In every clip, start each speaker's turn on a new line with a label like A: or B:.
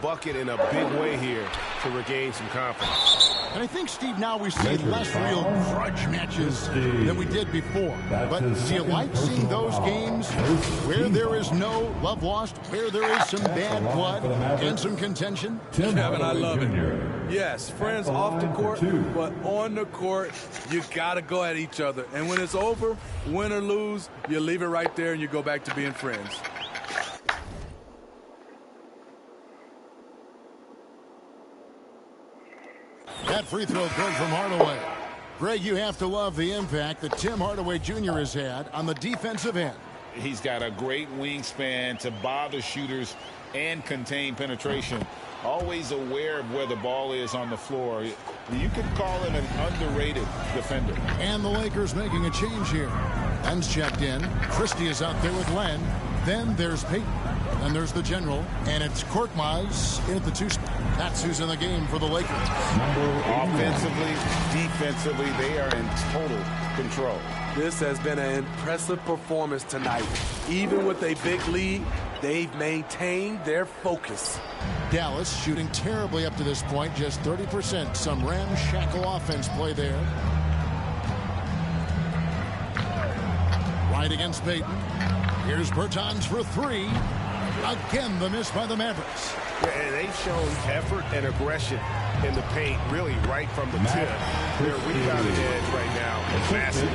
A: bucket in a big way here to regain some confidence.
B: And I think, Steve, now we see less real grudge matches than we did before. But do you like seeing those games where there is no love lost, where there is some bad blood and some contention?
C: Kevin, I love it. Yes, friends off the court, but on the court, you got to go at each other. And when it's over, win or lose, you leave it right there and you go back to being friends.
B: That free throw good from Hardaway. Greg, you have to love the impact that Tim Hardaway Jr. has had on the defensive end.
D: He's got a great wingspan to bother shooters and contain penetration. Always aware of where the ball is on the floor. You could call him an underrated defender.
B: And the Lakers making a change here. Len's checked in. Christie is out there with Len. Then there's Peyton. Then there's the general. And it's Korkmaz in at the 2 spot. That's who's in the game for the Lakers.
D: Offensively, defensively, they are in total control.
C: This has been an impressive performance tonight. Even with a big lead, they've maintained their focus.
B: Dallas shooting terribly up to this point, just 30%. Some ramshackle offense play there. Right against Peyton. Here's Bertans for 3. Again, the miss by the Mavericks.
A: Yeah, and they've shown effort and aggression in the paint, really right from the tip. Their rebounding edge right now is massive.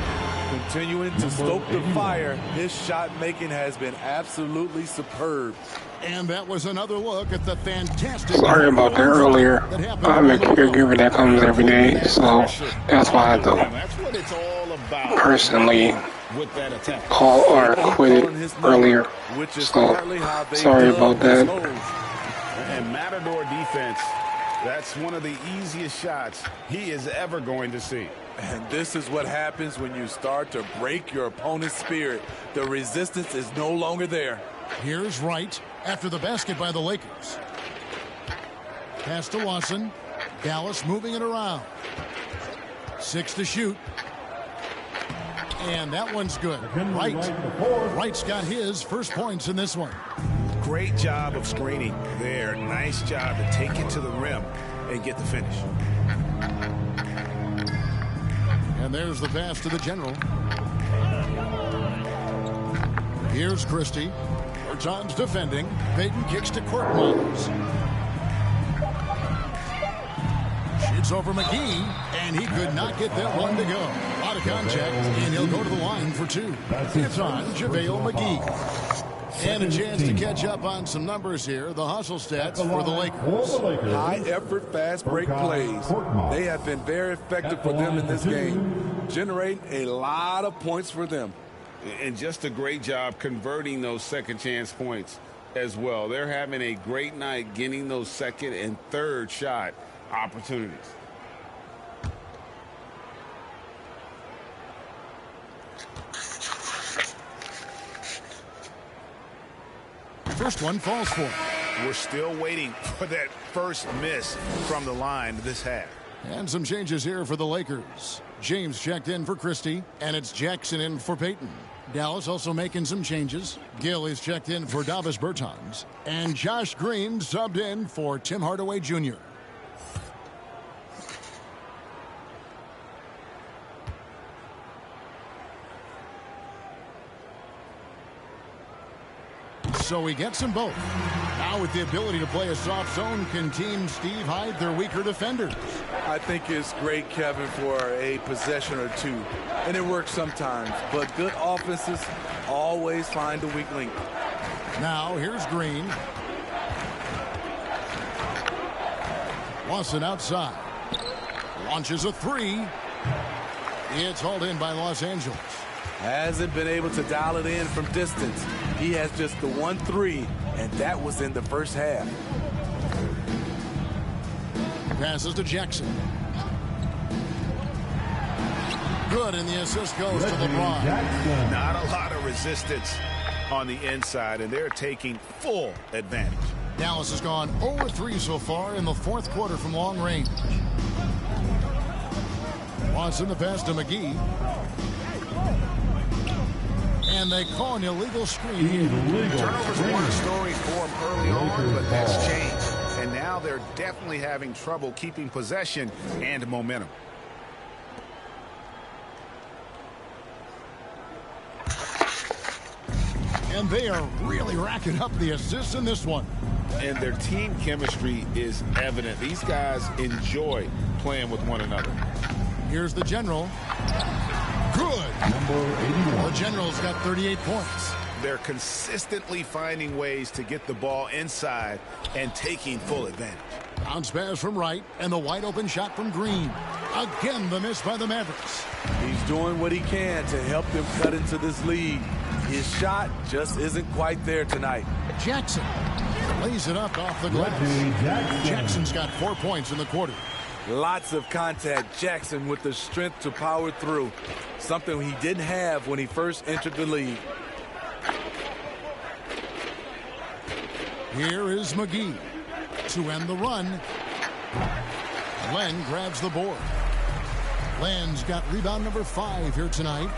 C: Continuing to stoke the fire, his shot making has been absolutely superb.
B: And that was another look at the fantastic.
E: Sorry about that earlier. I'm a caregiver that comes every day, so that's why I have to personally call or quit it earlier. So sorry about that.
D: And Matador defense, that's one of the easiest shots he is ever going to see.
C: And this is what happens when you start to break your opponent's spirit. The resistance is no longer there.
B: Here's Wright after the basket by the Lakers. Pass to Lawson. Dallas moving it around. 6 to shoot. And that one's good. Wright's got his first points in this one.
A: Great job of screening there. Nice job to take it to the rim and get the finish.
B: And there's the pass to the general. Here's Christie. Bertans defending. Peyton kicks to Korkmaz. Shoots over McGee, and he could not get that one to go. A lot of contact, and he'll go to the line for 2. It's on JaVale McGee. And a chance to catch up on some numbers here. The hustle stats for the Lakers.
C: High effort, fast break plays. They have been very effective for them in this game. Generating a lot of points for them.
D: And just a great job converting those second chance points as well. They're having a great night getting those second and third shot opportunities.
B: First one falls for.
A: We're still waiting for that first miss from the line this half.
B: And some changes here for the Lakers. James checked in for Christie, and it's Jackson in for Peyton. Dallas also making some changes. Gill is checked in for Davis Bertans. And Josh Green subbed in for Tim Hardaway Jr. So he gets them both. Now with the ability to play a soft zone, can Team Steve hide their weaker defenders?
C: I think it's great, Kevin, for a possession or 2. And it works sometimes. But good offenses always find a weak link.
B: Now here's Green. Lawson outside. Launches a 3. It's hauled in by Los Angeles.
C: Hasn't been able to dial it in from distance. He has just the 1-3, and that was in the first half.
B: Passes to Jackson. Good, and the assist goes to LeBron.
A: Not a lot of resistance on the inside, and they're taking full advantage.
B: Dallas has gone 0-3 so far in the fourth quarter from long range. Watson the pass to McGee. And they call an illegal screen.
A: Turnovers weren't a story for him early on, but that's changed. And now they're definitely having trouble keeping possession and momentum.
B: And they are really racking up the assists in this one.
D: And their team chemistry is evident. These guys enjoy playing with one another.
B: Here's the General. Good. The General's got 38 points.
A: They're consistently finding ways to get the ball inside and taking full advantage.
B: Bounce pass from Wright, and the wide open shot from Green. Again, the miss by the Mavericks.
C: He's doing what he can to help them cut into this lead. His shot just isn't quite there tonight.
B: Jackson lays it up off the glass. Jackson's got 4 points in the quarter.
C: Lots of contact. Jackson with the strength to power through. Something he didn't have when he first entered the league.
B: Here is McGee to end the run. Len grabs the board. Len's got rebound number 5 here tonight.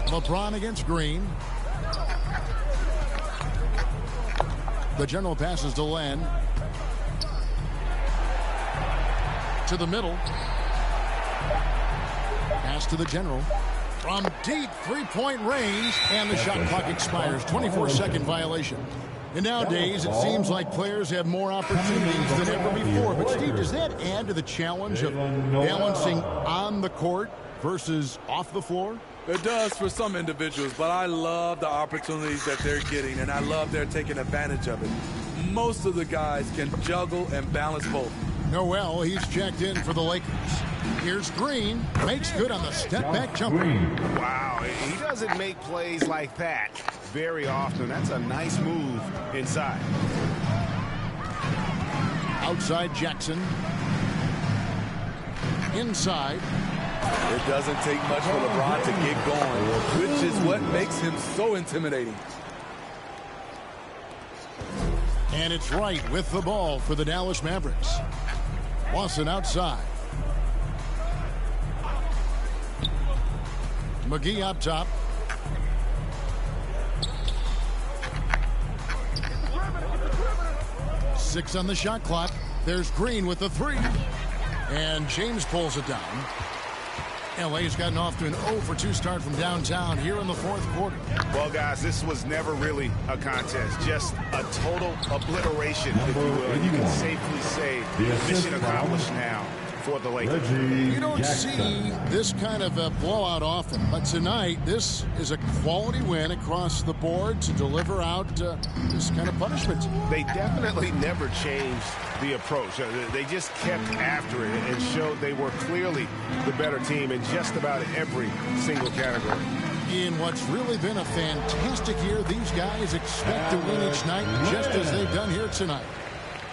B: LeBron against Green. The General passes to Len. To the middle. Pass to the General. From deep three-point range, and the shot clock expires. 24-second violation. And nowadays, it seems like players have more opportunities than ever before. But, Steve, does that add to the challenge of balancing on the court versus off the floor?
C: It does for some individuals, but I love the opportunities that they're getting, and I love they're taking advantage of it. Most of the guys can juggle and balance both.
B: Noel, he's checked in for the Lakers. Here's Green. Makes good on the step-back jumper.
A: Wow, he doesn't make plays like that very often. That's a nice move inside.
B: Outside Jackson. Inside.
C: It doesn't take much for LeBron to get going, which is what makes him so intimidating.
B: And it's Wright with the ball for the Dallas Mavericks. Lawson outside. McGee up top. Six on the shot clock. There's Green with the 3. And James pulls it down. LA's gotten off to an 0-for-2 start from downtown here in the fourth quarter.
A: Well, guys, this was never really a contest. Just a total obliteration, if you will. You can safely say mission accomplished now for the Lakers.
B: You don't see this kind of a blowout often, but tonight this is a quality win across the board to deliver out this kind of punishment.
A: They definitely never changed the approach. They just kept after it and showed they were clearly the better team in just about every single category.
B: In what's really been a fantastic year, these guys expect to win each night just as they've done here tonight.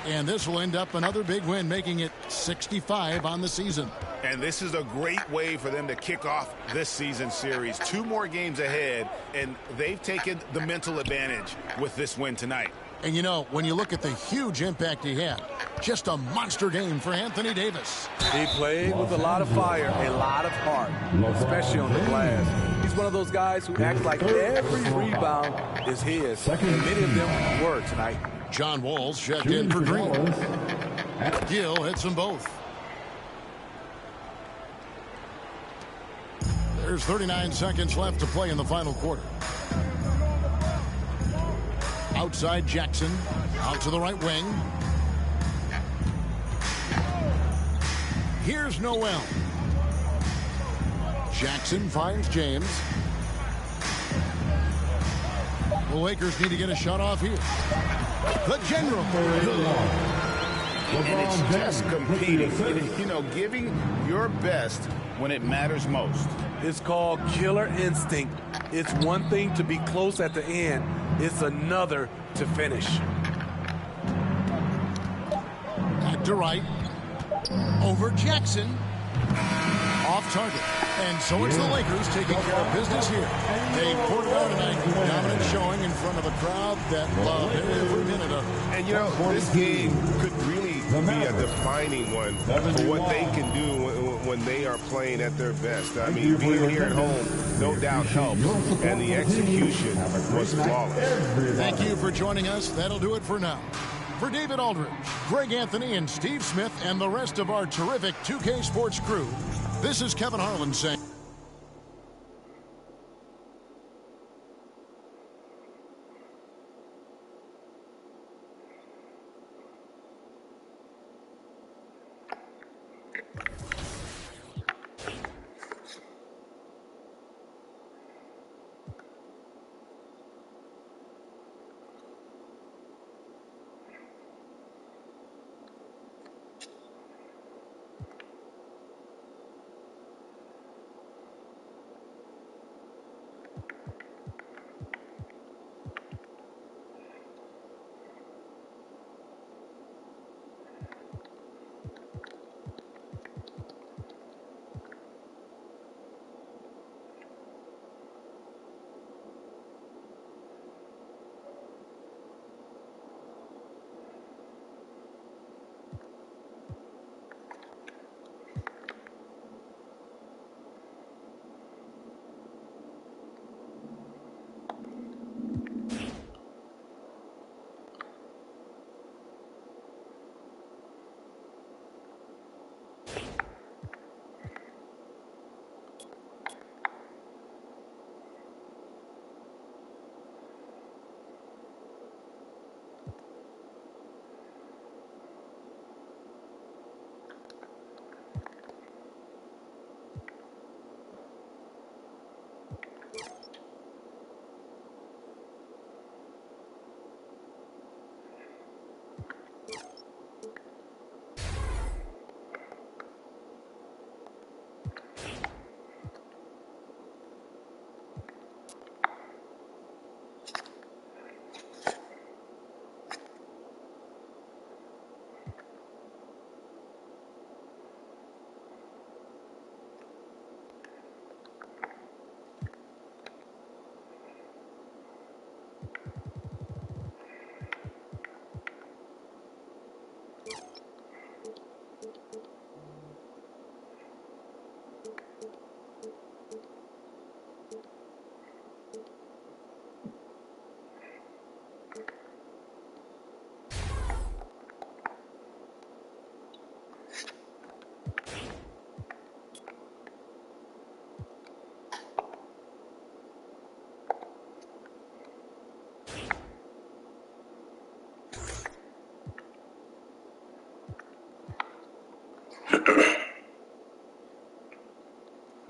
B: And this will end up another big win, making it 65 on the season.
A: And this is a great way for them to kick off this season series. 2 more games ahead, and they've taken the mental advantage with this win tonight.
B: And, you know, when you look at the huge impact he had, just a monster game for Anthony Davis.
C: He played with a lot of fire, a lot of heart, especially on the glass. He's one of those guys who acts like every rebound is his. And many of them were tonight.
B: John Wall's checked in for Green. Gill hits them both. There's 39 seconds left to play in the final quarter. Outside Jackson, out to the right wing. Here's Noel. Jackson finds James. The Lakers need to get a shot off here. The General.
A: And it's just competing, you know, giving your best when it matters most.
C: It's called killer instinct. It's one thing to be close at the end. It's another to finish.
B: Back to right. Over Jackson. off target. And so it's the Lakers taking care of business here. They poured it out tonight, dominant showing in front of a crowd that loved every minute of it.
A: And, you know, this game could really be a defining one for what they can do when they are playing at their best. I mean, being here at home, no doubt helps, and the execution was flawless.
B: Thank you for joining us. That'll do it for now. For David Aldridge, Greg Anthony, and Steve Smith, and the rest of our terrific 2K Sports crew, this is Kevin Harlan saying...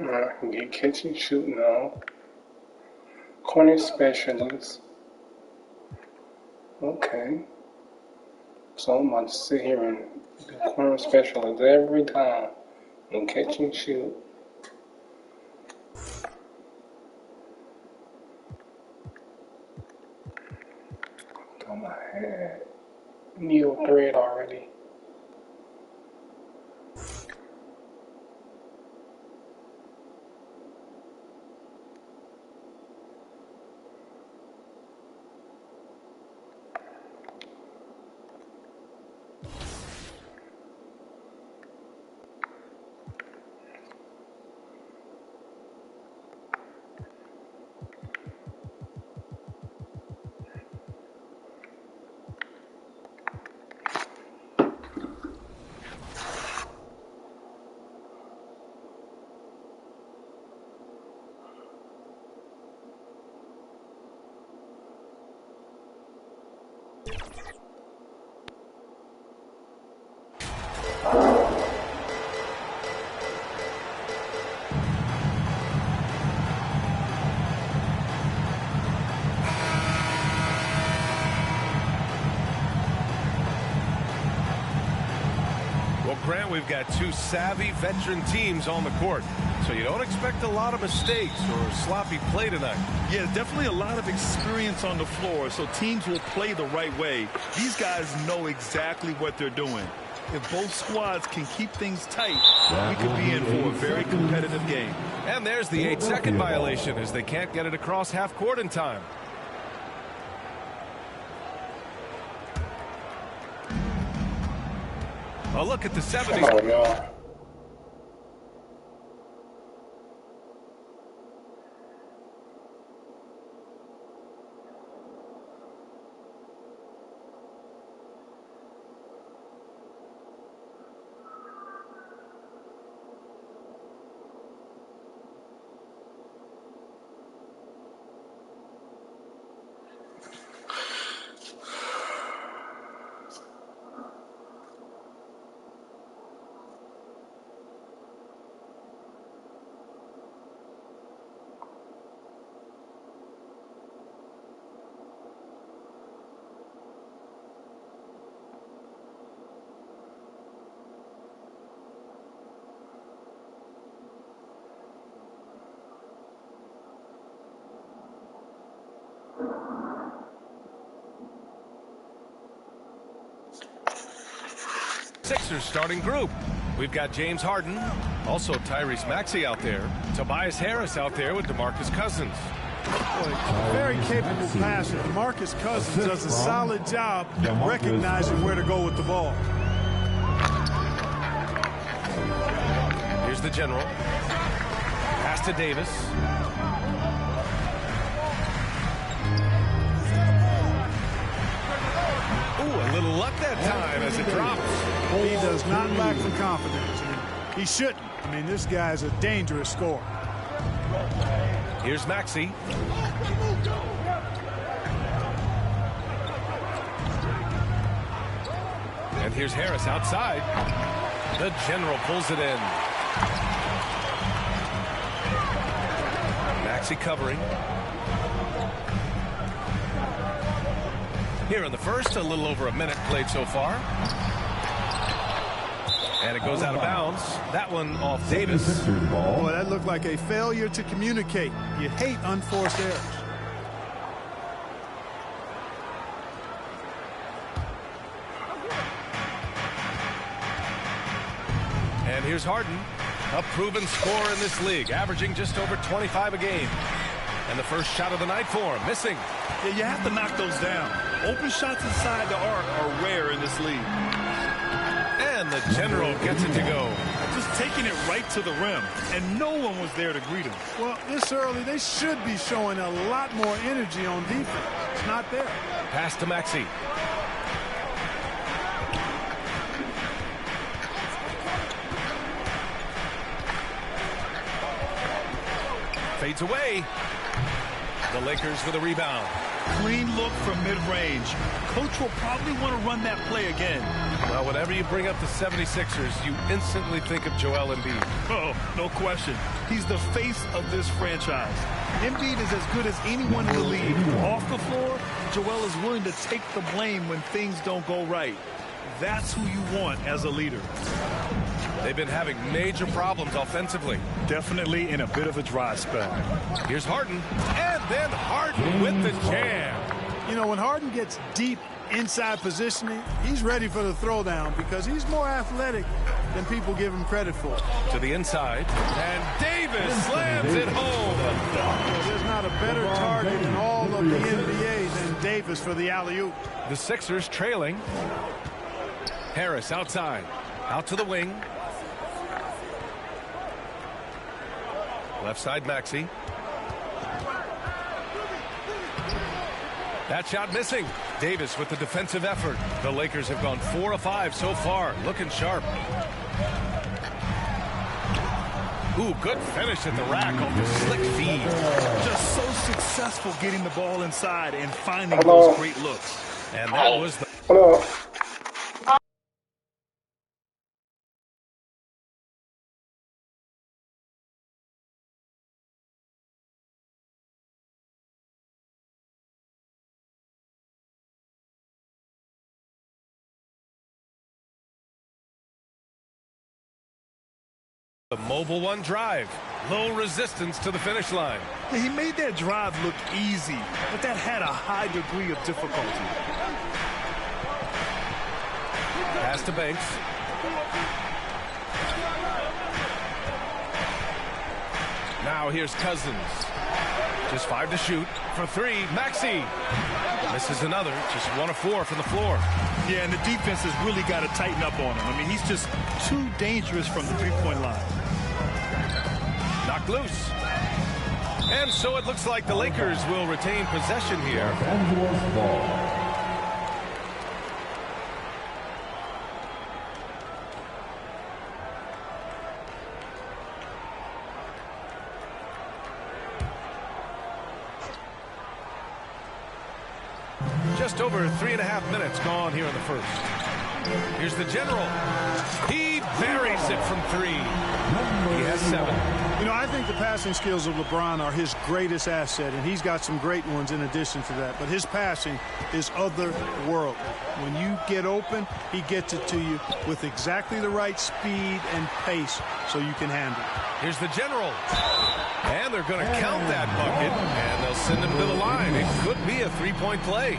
E: I can get catch and shoot now. Corner specialist. Okay. So I'm about to sit here and do corner specialist every time and catch and shoot. I thought I had needle thread already.
A: Grant, we've got two savvy veteran teams on the court, so you don't expect a lot of mistakes or sloppy play tonight.
F: Yeah, definitely a lot of experience on the floor, so teams will play the right way. These guys know exactly what they're doing. If both squads can keep things tight, we could be in for a very competitive game.
G: And there's the 8-second violation as they can't get it across half court in time. A look at the 70s.
E: Oh, no.
G: Sixers starting group. We've got James Harden, also Tyrese Maxey out there, Tobias Harris out there with DeMarcus Cousins.
H: Boy, very capable passer. DeMarcus Cousins does a solid job recognizing where to go with the ball.
G: Here's the general. Pass to Davis. Ooh, a little luck that time as it drops.
H: He does not lack for confidence. He shouldn't. I mean, this guy's a dangerous scorer.
G: Here's Maxey. And here's Harris outside. The general pulls it in. Maxey covering. Here in the first, a little over a minute played so far. And it goes out of bounds. That one off Davis.
H: Boy, that looked like a failure to communicate. You hate unforced errors.
G: And here's Harden, a proven scorer in this league, averaging just over 25 a game. And the first shot of the night for him, missing.
F: Yeah, you have to knock those down. Open shots inside the arc are rare in this league.
G: And the general gets it to go.
F: Just taking it right to the rim, and no one was there to greet him.
H: Well, this early, they should be showing a lot more energy on defense. It's not there.
G: Pass to Maxey. Fades away. The Lakers with a rebound.
F: Clean look from mid-range. Coach will probably want to run that play again.
G: Well, whenever you bring up the 76ers, you instantly think of Joel Embiid.
F: Oh, no question. He's the face of this franchise. Embiid is as good as anyone in the league. Off the floor, Joel is willing to take the blame when things don't go right. That's who you want as a leader.
G: They've been having major problems offensively.
F: Definitely in a bit of a dry spell.
G: Here's Harden, and then Harden with the jam.
H: You know, when Harden gets deep inside positioning, he's ready for the throwdown because he's more athletic than people give him credit for.
G: To the inside, and Davis slams it home.
H: Well, there's not a better target in all of the NBA than Davis for the alley-oop.
G: The Sixers trailing. Harris outside, out to the wing. Left side, Maxey. That shot missing. Davis with the defensive effort. The Lakers have gone 4 of 5 so far. Looking sharp. Ooh, good finish at the rack off the slick feed.
F: Just so successful getting the ball inside and finding those great looks.
G: And that was the...
E: Hello.
G: The mobile one drive. Low resistance to the finish line.
F: He made that drive look easy, but that had a high degree of difficulty.
G: Pass to Banks. Now here's Cousins. Just 5 to shoot. For 3, Maxey. Misses another. Just 1 of 4 from the floor.
F: Yeah, and the defense has really got to tighten up on him. I mean, he's just too dangerous from the three-point line.
G: Knocked loose. And so it looks like the Lakers will retain possession here. Just over 3.5 minutes gone here in the first. Here's the general. He buries it from 3. He has 7.
H: You know, I think the passing skills of LeBron are his greatest asset, and he's got some great ones in addition to that. But his passing is otherworldly. When you get open, he gets it to you with exactly the right speed and pace so you can handle it.
G: Here's the general. And they're going to count that bucket, and they'll send him to the line. It could be a 3-point play.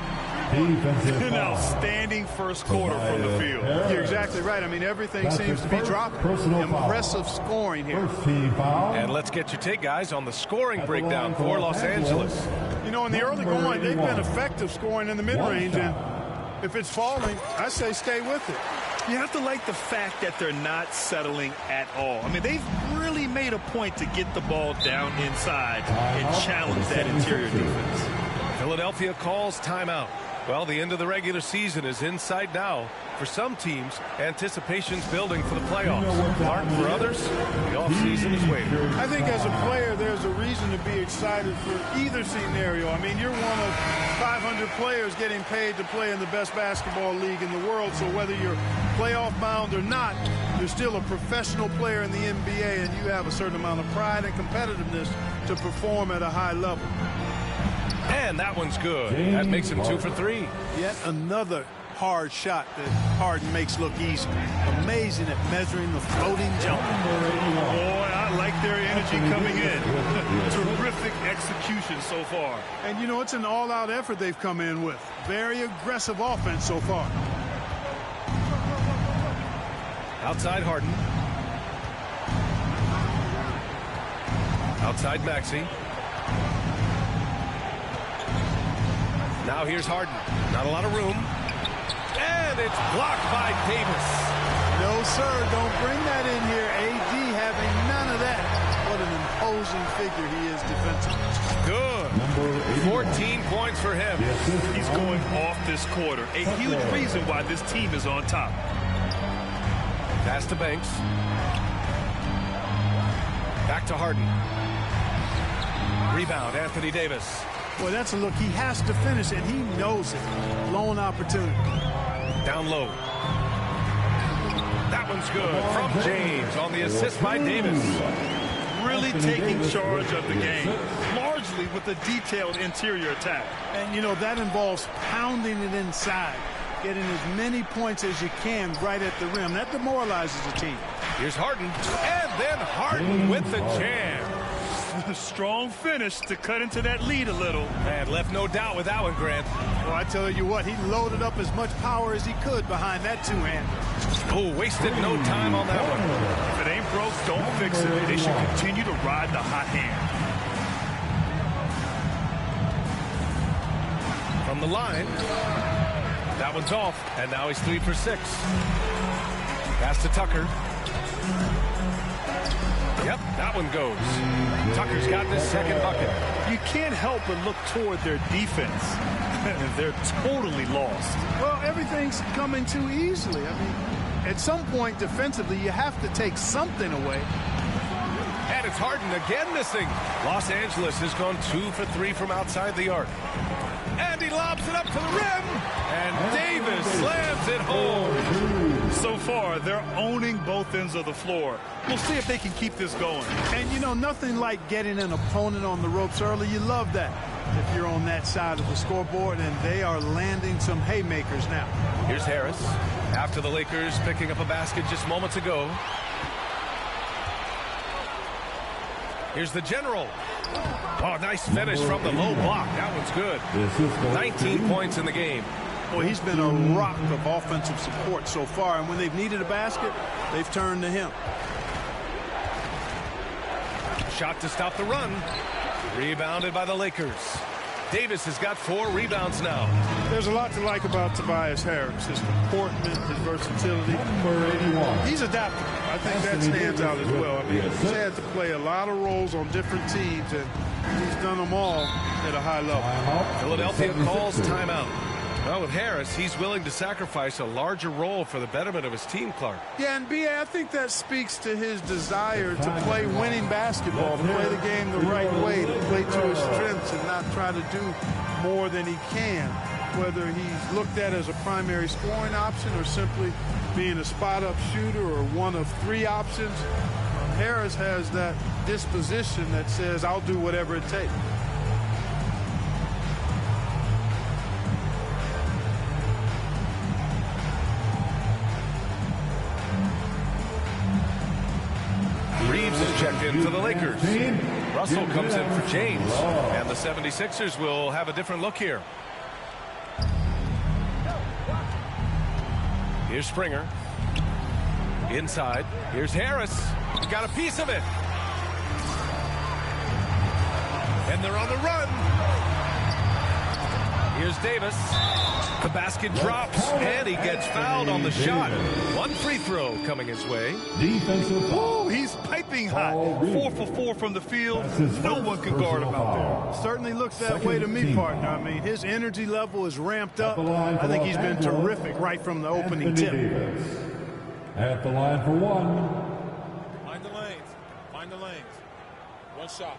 F: An outstanding first quarter from the field.
H: You're exactly right. I mean, everything seems to be dropping. Impressive scoring here.
G: And let's get your take, guys, on the scoring breakdown for Los Angeles.
H: You know, in the early going, they've been effective scoring in the mid-range, and if it's falling, I say stay with it.
F: You have to like the fact that they're not settling at all. I mean, they've really made a point to get the ball down inside and challenge that interior defense.
G: Philadelphia calls timeout. Well, the end of the regular season is in sight now. For some teams, anticipation's building for the playoffs. Mark, for others, the offseason is waiting.
H: I think as a player, there's a reason to be excited for either scenario. I mean, you're one of 500 players getting paid to play in the best basketball league in the world, so whether you're playoff bound or not, you're still a professional player in the NBA, and you have a certain amount of pride and competitiveness to perform at a high level.
G: And that one's good. That makes him 2 for 3.
H: Yet another hard shot that Harden makes look easy. Amazing at measuring the floating jumper.
F: Boy, I like their energy coming in. Terrific execution so far.
H: And, you know, it's an all-out effort they've come in with. Very aggressive offense so far.
G: Outside Harden. Outside Maxey. Now here's Harden. Not a lot of room. And it's blocked by Davis.
H: No, sir. Don't bring that in here. AD having none of that. What an imposing figure he is defensively.
G: Good. 14 points for him.
F: He's going off this quarter. A huge reason why this team is on top.
G: Pass to Banks. Back to Harden. Rebound, Anthony Davis.
H: Boy, that's a look. He has to finish, and he knows it. Lone opportunity.
G: Down low. That one's good from James on the assist by Davis.
F: Really taking charge of the game, largely with a detailed interior attack.
H: And, you know, that involves pounding it inside, getting as many points as you can right at the rim. That demoralizes a team.
G: Here's Harden, and then Harden with the jam.
F: A strong finish to cut into that lead a little.
G: And left no doubt with that one, Grant.
H: Well, I tell you what, he loaded up as much power as he could behind that two-hander.
G: Oh, wasted no time on that one.
F: If it ain't broke, don't fix it. They should continue to ride the hot hand.
G: From the line. That one's off, and now he's 3 for 6. Pass to Tucker. Yep, that one goes. Tucker's got this second bucket.
F: You can't help but look toward their defense. They're totally lost.
H: Well, everything's coming too easily. I mean, at some point defensively, you have to take something away.
G: And it's Harden again missing. Los Angeles has gone 2 for 3 from outside the arc. And he lobs it up to the rim. And Davis slams it home.
F: So far, they're owning both ends of the floor. We'll see if they can keep this going.
H: And, you know, nothing like getting an opponent on the ropes early. You love that if you're on that side of the scoreboard, and they are landing some haymakers now.
G: Here's Harris. After the Lakers picking up a basket just moments ago. Here's the general. Oh, nice finish from the low block. That one's good. 19 points in the game.
H: Boy, he's been a rock of offensive support so far, and when they've needed a basket, they've turned to him.
G: Shot to stop the run. Rebounded by the Lakers. Davis has got 4 rebounds now.
H: There's a lot to like about Tobias Harris. His comportment, his versatility. He's adaptable. I think that stands out as well. I mean, he's had to play a lot of roles on different teams, and he's done them all at a high level.
G: Philadelphia calls timeout. Well, with Harris, he's willing to sacrifice a larger role for the betterment of his team, Clark.
H: Yeah, and B.A., I think that speaks to his desire to play winning basketball, to play the game the right way, to play to his strengths and not try to do more than he can, whether he's looked at as a primary scoring option or simply being a spot-up shooter or one of 3 options. Harris has that disposition that says, I'll do whatever it takes.
G: Reeves is checked in for the Lakers. Russell comes in for James. And the 76ers will have a different look here. Here's Springer. Inside. Here's Harris. He got a piece of it. And they're on the run. Here's Davis. The basket drops, and he gets fouled on the shot. 1 free throw coming his way.
F: Defensive foul.
H: Oh, he's piping hot. 4 for 4 from the field. No one can guard him out there. Certainly looks that way to me, partner. I mean, his energy level is ramped up. I think he's been terrific right from the opening tip.
F: At the line for 1.
I: Find the lanes. Find the lanes. 1 shot.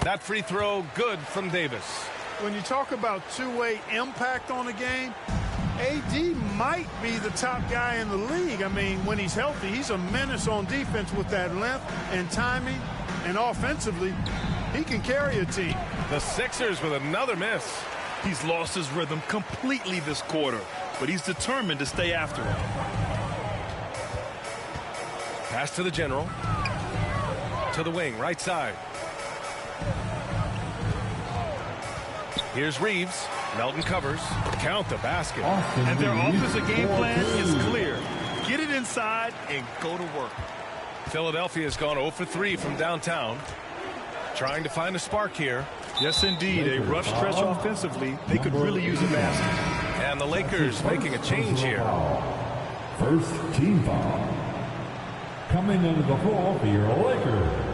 G: That free throw good from Davis.
H: When you talk about two-way impact on a game, AD might be the top guy in the league. I mean, when he's healthy, he's a menace on defense with that length and timing, and offensively, he can carry a team.
G: The Sixers with another miss.
F: He's lost his rhythm completely this quarter, but he's determined to stay after it.
G: Pass to the general. To the wing, right side. Here's Reeves. Melton covers. Count the basket.
F: And their offensive game plan is clear. Get it inside and go to work.
G: Philadelphia has gone 0 for 3 from downtown. Trying to find a spark here.
F: Yes, indeed. A rough stretch offensively. They could really use a basket.
G: And the Lakers making a change here.
F: First team foul. Coming into the floor for your Lakers.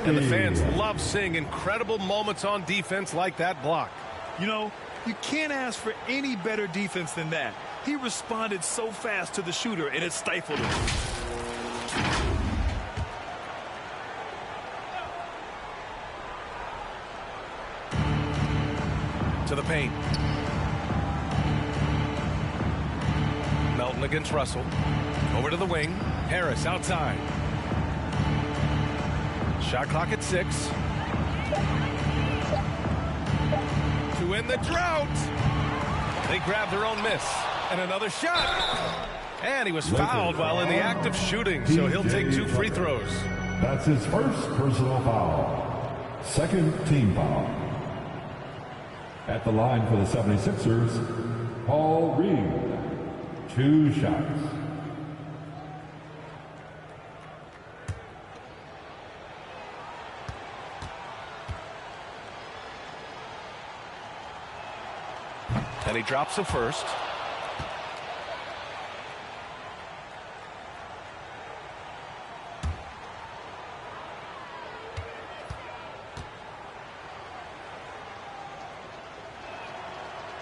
G: And the fans love seeing incredible moments on defense like that block.
F: You know, you can't ask for any better defense than that. He responded so fast to the shooter, and it stifled him.
G: To the paint. Melton against Russell. Over to the wing. Harris outside. Shot clock at 6. To end the drought. They grab their own miss. And another shot. And he was fouled while in the act of shooting, so he'll take 2 free throws.
F: That's his first personal foul. Second team foul. At the line for the 76ers, Paul Reed. 2 shots.
G: And he drops the first.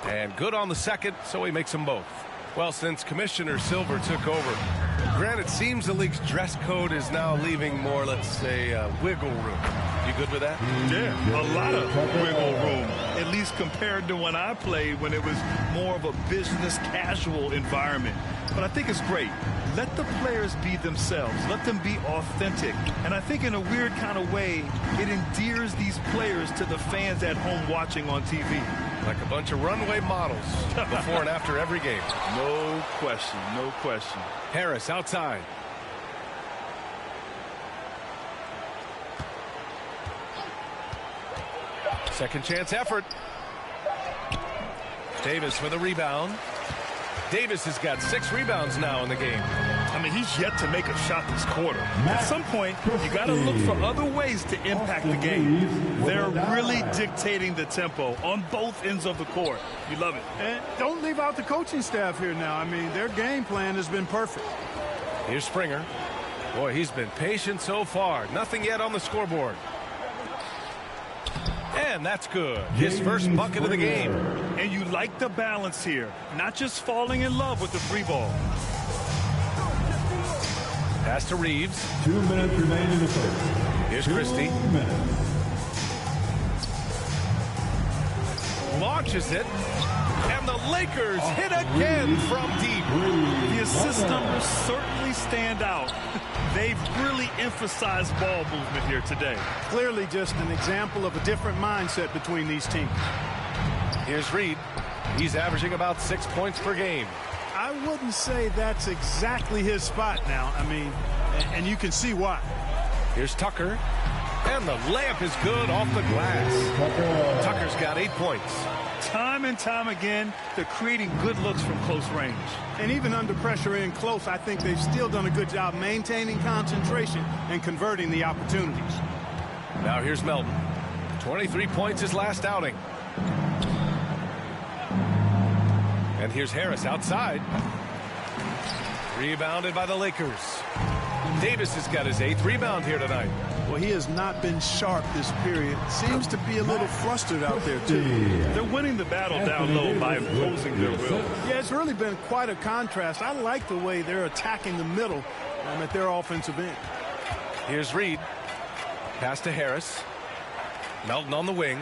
G: And good on the second, so he makes them both. Well, since Commissioner Silver took over, granted, it seems the league's dress code is now leaving more, let's say, wiggle room. You good with that?
F: Yeah, a lot of wiggle room, at least compared to when I played, when it was more of a business casual environment. But I think it's great. Let the players be themselves. Let them be authentic. And I think in a weird kind of way, it endears these players to the fans at home watching on TV.
G: Like a bunch of runway models before and after every game.
F: No question, no question.
G: Harris outside. Second chance effort. Davis with a rebound. Davis has got 6 rebounds now in the game.
F: I mean, he's yet to make a shot this quarter. At some point, you got to look for other ways to impact the game. They're really dictating the tempo on both ends of the court. You love it.
H: And don't leave out the coaching staff here now. I mean, their game plan has been perfect.
G: Here's Springer. Boy, he's been patient so far. Nothing yet on the scoreboard. And that's good. His first bucket of the game.
F: And you like the balance here. Not just falling in love with the free ball.
G: Pass to Reeves.
J: 2 minutes remain in the first.
G: Here's Christie.
J: 2 minutes.
G: Launches it. And the Lakers hit again from deep.
F: The assist numbers certainly stand out. They've really emphasized ball movement here today.
H: Clearly just an example of a different mindset between these teams.
G: Here's Reed. He's averaging about 6 points per game.
H: I wouldn't say that's exactly his spot now. I mean, and you can see why.
G: Here's Tucker. And the layup is good off the glass. Tucker's got 8 points.
F: Time and time again, they're creating good looks from close range.
H: And even under pressure in close, I think they've still done a good job maintaining concentration and converting the opportunities.
G: Now here's Melton. 23 points his last outing. And here's Harris outside. Rebounded by the Lakers. Davis has got his 8th rebound here tonight.
H: Well, he has not been sharp this period. Seems to be a little flustered out there, too.
F: They're winning the battle down low by imposing their will.
H: Yeah, it's really been quite a contrast. I like the way they're attacking the middle at their offensive end.
G: Here's Reed. Pass to Harris. Melton on the wing.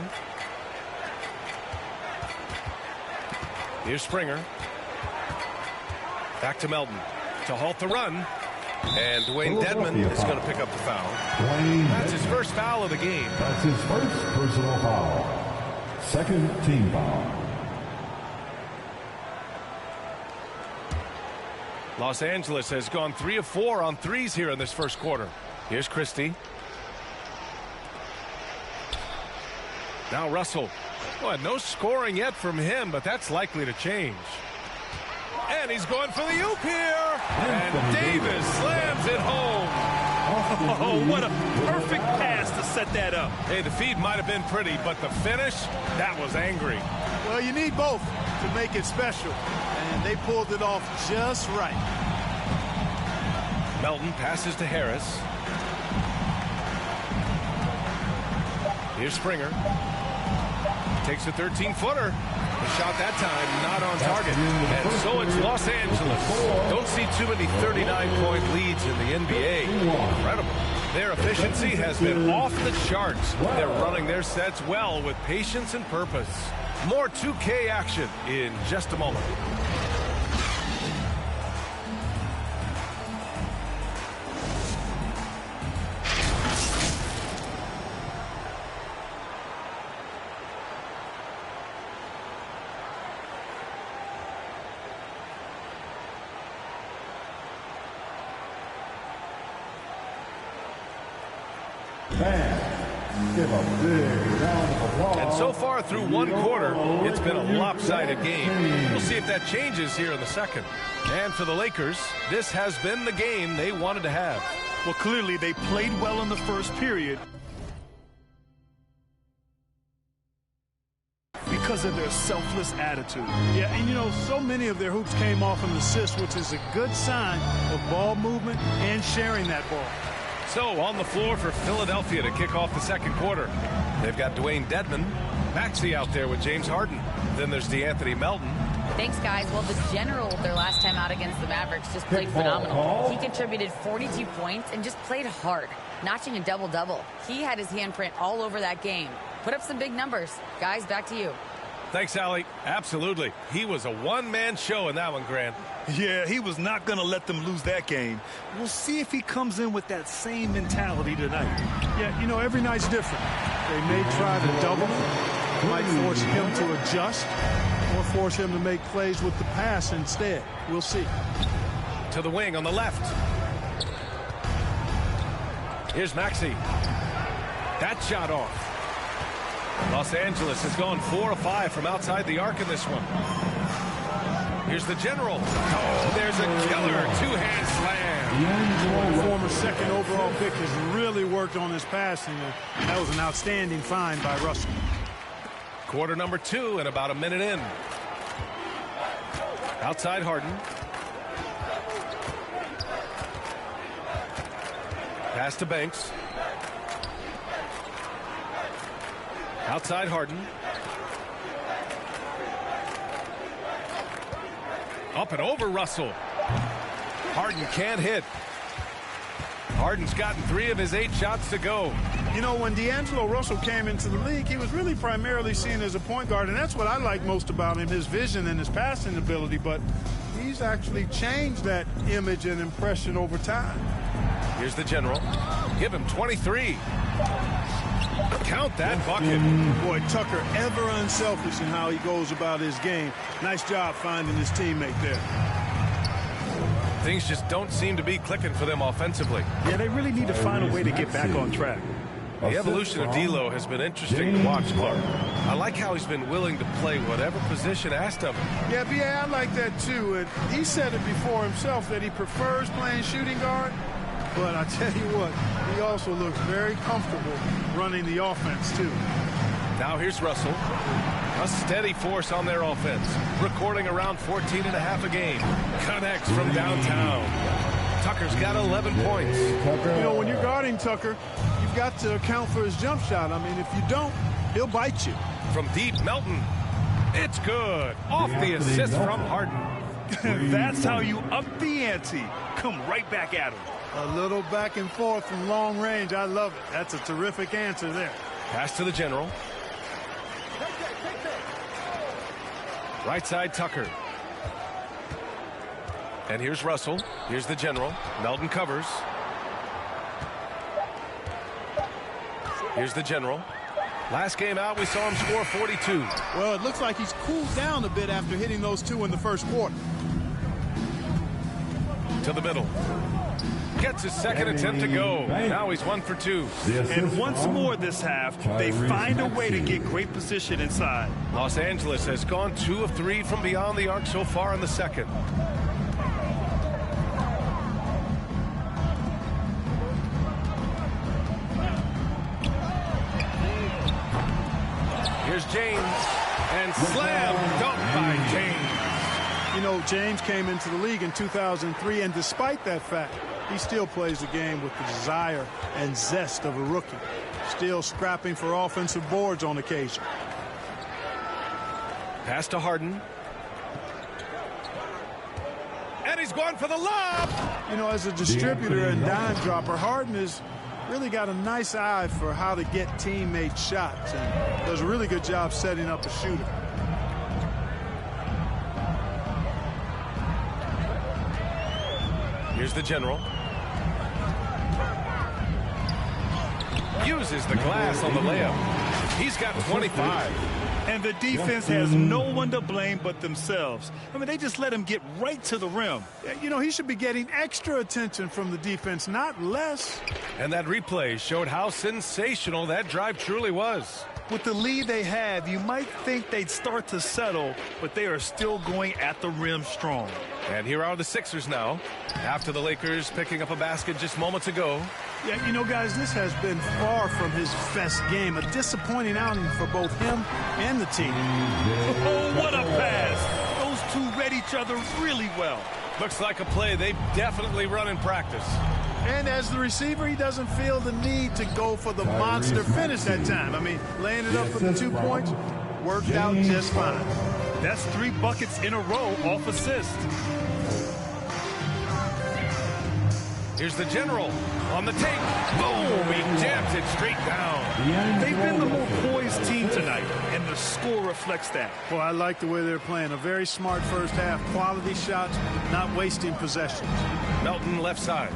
G: Here's Springer. Back to Melton to halt the run. And Dwayne Dedmon is going to pick up the foul. That's his first foul of the game.
J: That's his first personal foul. Second team foul.
G: Los Angeles has gone 3 of 4 on threes here in this first quarter. Here's Christie. Now Russell. Well, no scoring yet from him, but that's likely to change. And he's going for the oop here. And Davis slams it home.
F: Oh, what a perfect pass to set that up.
G: Hey, the feed might have been pretty, but the finish, that was angry.
H: Well, you need both to make it special. And they pulled it off just right.
G: Melton passes to Harris. Here's Springer. Takes a 13-footer. The shot that time not on target. And so it's Los Angeles. Don't see too many 39-point leads in the NBA. Incredible. Their efficiency has been off the charts. They're running their sets well with patience and purpose. More 2K action in just a moment. And so far through one quarter, it's been a lopsided game. We'll see if that changes here in the second. And for the Lakers, this has been the game they wanted to have.
F: Well, clearly they played well in the first period because of their selfless attitude.
H: Yeah, and you know, so many of their hoops came off an assist, which is a good sign of ball movement and sharing that ball.
G: So on the floor for Philadelphia to kick off the second quarter. They've got Dwayne Dedmon, Maxey out there with James Harden. Then there's DeAnthony Melton.
K: Thanks, guys. Well, the general, their last time out against the Mavericks, just played phenomenal. He contributed 42 points and just played hard, notching a double-double. He had his handprint all over that game. Put up some big numbers. Guys, back to you.
G: Thanks, Allie. Absolutely. He was a one-man show in that one, Grant.
F: Yeah, he was not going to let them lose that game. We'll see if he comes in with that same mentality tonight.
H: Yeah, you know, every night's different. They may try to double him, might force him to adjust, or force him to make plays with the pass instead. We'll see.
G: To the wing on the left. Here's Maxey. That shot off. Los Angeles has gone 4 of 5 from outside the arc in this one. Here's the general. Oh, there's a killer two-hand slam.
H: The former second overall pick has really worked on his passing. That was an outstanding find by Russell.
G: Quarter number 2 and about a minute in. Outside Harden. Pass to Banks. Outside Harden. Up and over Russell. Harden can't hit. Harden's gotten 3 of his 8 shots to go.
H: You know, when D'Angelo Russell came into the league, he was really primarily seen as a point guard, and that's what I like most about him, his vision and his passing ability. But he's actually changed that image and impression over time.
G: Here's the general. Give him 23. Count that bucket.
H: Boy, Tucker ever unselfish in how he goes about his game. Nice job finding his teammate there.
G: Things just don't seem to be clicking for them offensively.
F: Yeah, they really need to find a way to get back on track.
G: The evolution of D'Lo has been interesting to watch, Clark. I like how he's been willing to play whatever position asked of him.
H: Yeah, B.A., I like that too. And he said it before himself that he prefers playing shooting guard. But I tell you what, he also looks very comfortable running the offense, too.
G: Now here's Russell. A steady force on their offense. Recording around 14.5 a game. Connects from downtown. Tucker's got 11 points.
H: You know, when you're guarding Tucker, you've got to account for his jump shot. I mean, if you don't, he'll bite you.
G: From deep, Melton. It's good. Off the assist from Harden.
F: That's how you up the ante. Come right back at him.
H: A little back and forth from long range. I love it. That's a terrific answer there.
G: Pass to the general. Right side, Tucker. And here's Russell. Here's the general. Melton covers. Here's the general. Last game out, we saw him score 42.
H: Well, it looks like he's cooled down a bit after hitting those 2 in the first quarter.
G: To the middle. Gets his second attempt to go. Now he's 1 for 2.
F: And once more this half, they find a way to get great position inside.
G: Los Angeles has gone 2 of 3 from beyond the arc so far in the second. Here's James. And slam dunk by James.
H: You know, James came into the league in 2003, and despite that fact, he still plays the game with the desire and zest of a rookie. Still scrapping for offensive boards on occasion.
G: Pass to Harden. And he's going for the lob.
H: You know, as a distributor and dime dropper, Harden has really got a nice eye for how to get teammate shots and does a really good job setting up a shooter.
G: Here's the general. Uses the glass on the layup. He's got 25.
F: And the defense has no one to blame but themselves. I mean, they just let him get right to the rim.
H: You know, he should be getting extra attention from the defense, not less.
G: And that replay showed how sensational that drive truly was.
F: With the lead they have, you might think they'd start to settle, but they are still going at the rim strong.
G: And here are the Sixers now, after the Lakers picking up a basket just moments ago.
H: Yeah, you know, guys, this has been far from his best game. A disappointing outing for both him and the team.
F: Oh, what a pass. Those two read each other really well.
G: Looks like a play they've definitely run in practice.
H: And as the receiver, he doesn't feel the need to go for the monster finish that time. I mean, laying it up for the 2 points worked out just fine.
F: That's 3 buckets in a row off assist.
G: Here's the general on the take. Boom! He jams it straight down.
F: They've been the more poised team tonight, and the score reflects that.
H: Well, I like the way they're playing. A very smart first half. Quality shots, not wasting possessions.
G: Melton left side.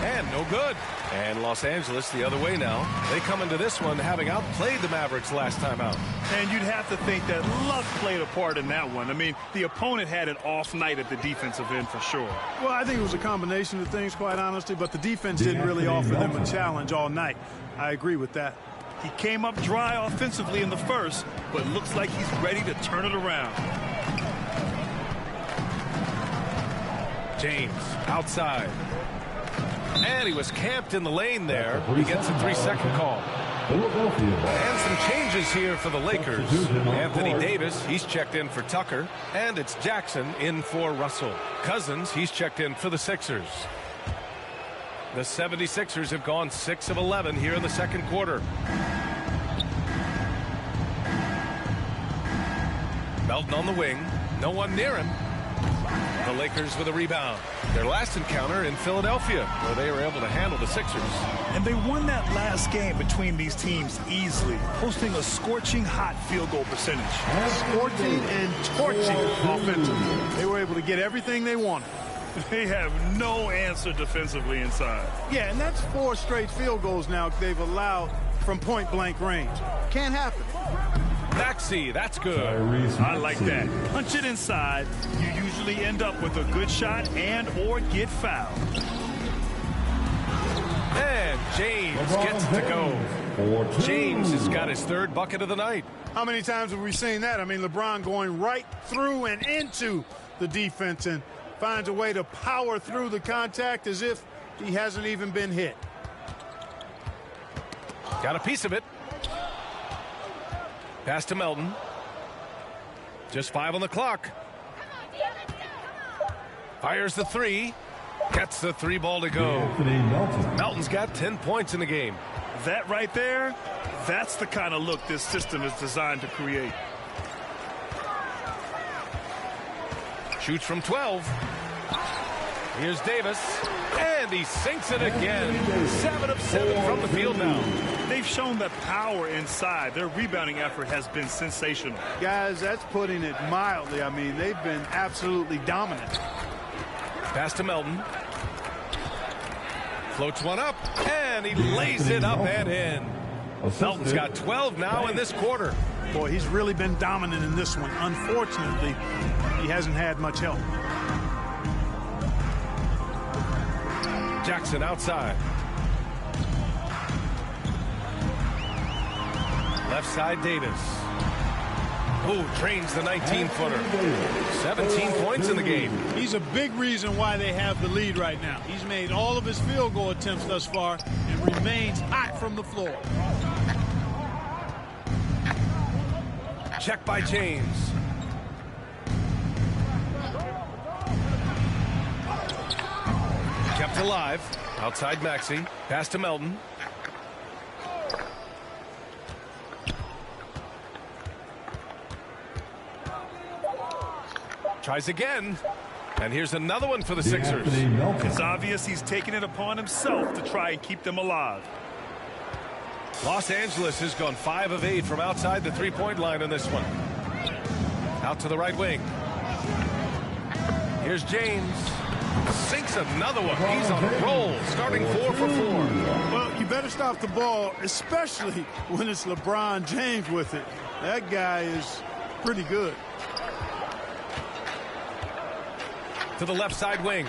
G: And no good. And Los Angeles the other way now. They come into this one having outplayed the Mavericks last time out.
F: And you'd have to think that luck played a part in that one. I mean, the opponent had an off night at the defensive end for sure.
H: Well, I think it was a combination of things, quite honestly, but the defense didn't really offer them a challenge all night. I agree with that.
F: He came up dry offensively in the first, but looks like he's ready to turn it around.
G: James outside. And he was camped in the lane there. He gets a 3-second call. And some changes here for the Lakers. Anthony Davis, he's checked in for Tucker. And it's Jackson in for Russell. Cousins, he's checked in for the Sixers. The 76ers have gone 6 of 11 here in the second quarter. Melton on the wing. No one near him. The Lakers with a rebound. Their last encounter in Philadelphia, where they were able to handle the Sixers.
F: And they won that last game between these teams easily, posting a scorching hot field goal percentage.
H: Scorching and torching offensively. They were able to get everything they wanted.
F: They have no answer defensively inside.
H: Yeah, and that's 4 straight field goals now they've allowed from point-blank range. Can't happen.
G: Maxey, that's good.
F: I like that. Punch it inside. You usually end up with a good shot and or get fouled.
G: And James gets to go. James has got his 3rd bucket of the night.
H: How many times have we seen that? I mean, LeBron going right through and into the defense and finds a way to power through the contact as if he hasn't even been hit.
G: Got a piece of it. Pass to Melton. Just 5 on the clock. Fires the 3. Gets the 3 ball to go. Melton's got 10 points in the game.
F: That right there, that's the kind of look this system is designed to create.
G: Shoots from 12. Here's Davis. And he sinks it again. 7 of 7 from the field now.
F: They've shown that power inside. Their rebounding effort has been sensational.
H: Guys, that's putting it mildly. I mean, they've been absolutely dominant.
G: Pass to Melton. Floats one up, and he lays it up and in. Melton's got 12 now in this quarter.
H: Boy, he's really been dominant in this one. Unfortunately, he hasn't had much help.
G: Jackson outside. Left side, Davis. Oh, trains the 19-footer. 17 points in the game.
H: He's a big reason why they have the lead right now. He's made all of his field goal attempts thus far and remains hot from the floor.
G: Check by James. Kept alive. Outside Maxey. Pass to Melton. Tries again. And here's another one for the Sixers.
F: It's obvious he's taking it upon himself to try and keep them alive.
G: Los Angeles has gone 5 of 8 from outside the 3-point line in this one. Out to the right wing. Here's James. Sinks another one. He's on a roll, starting 4 for 4.
H: Well, you better stop the ball, especially when it's LeBron James with it. That guy is pretty good.
G: To the left side wing.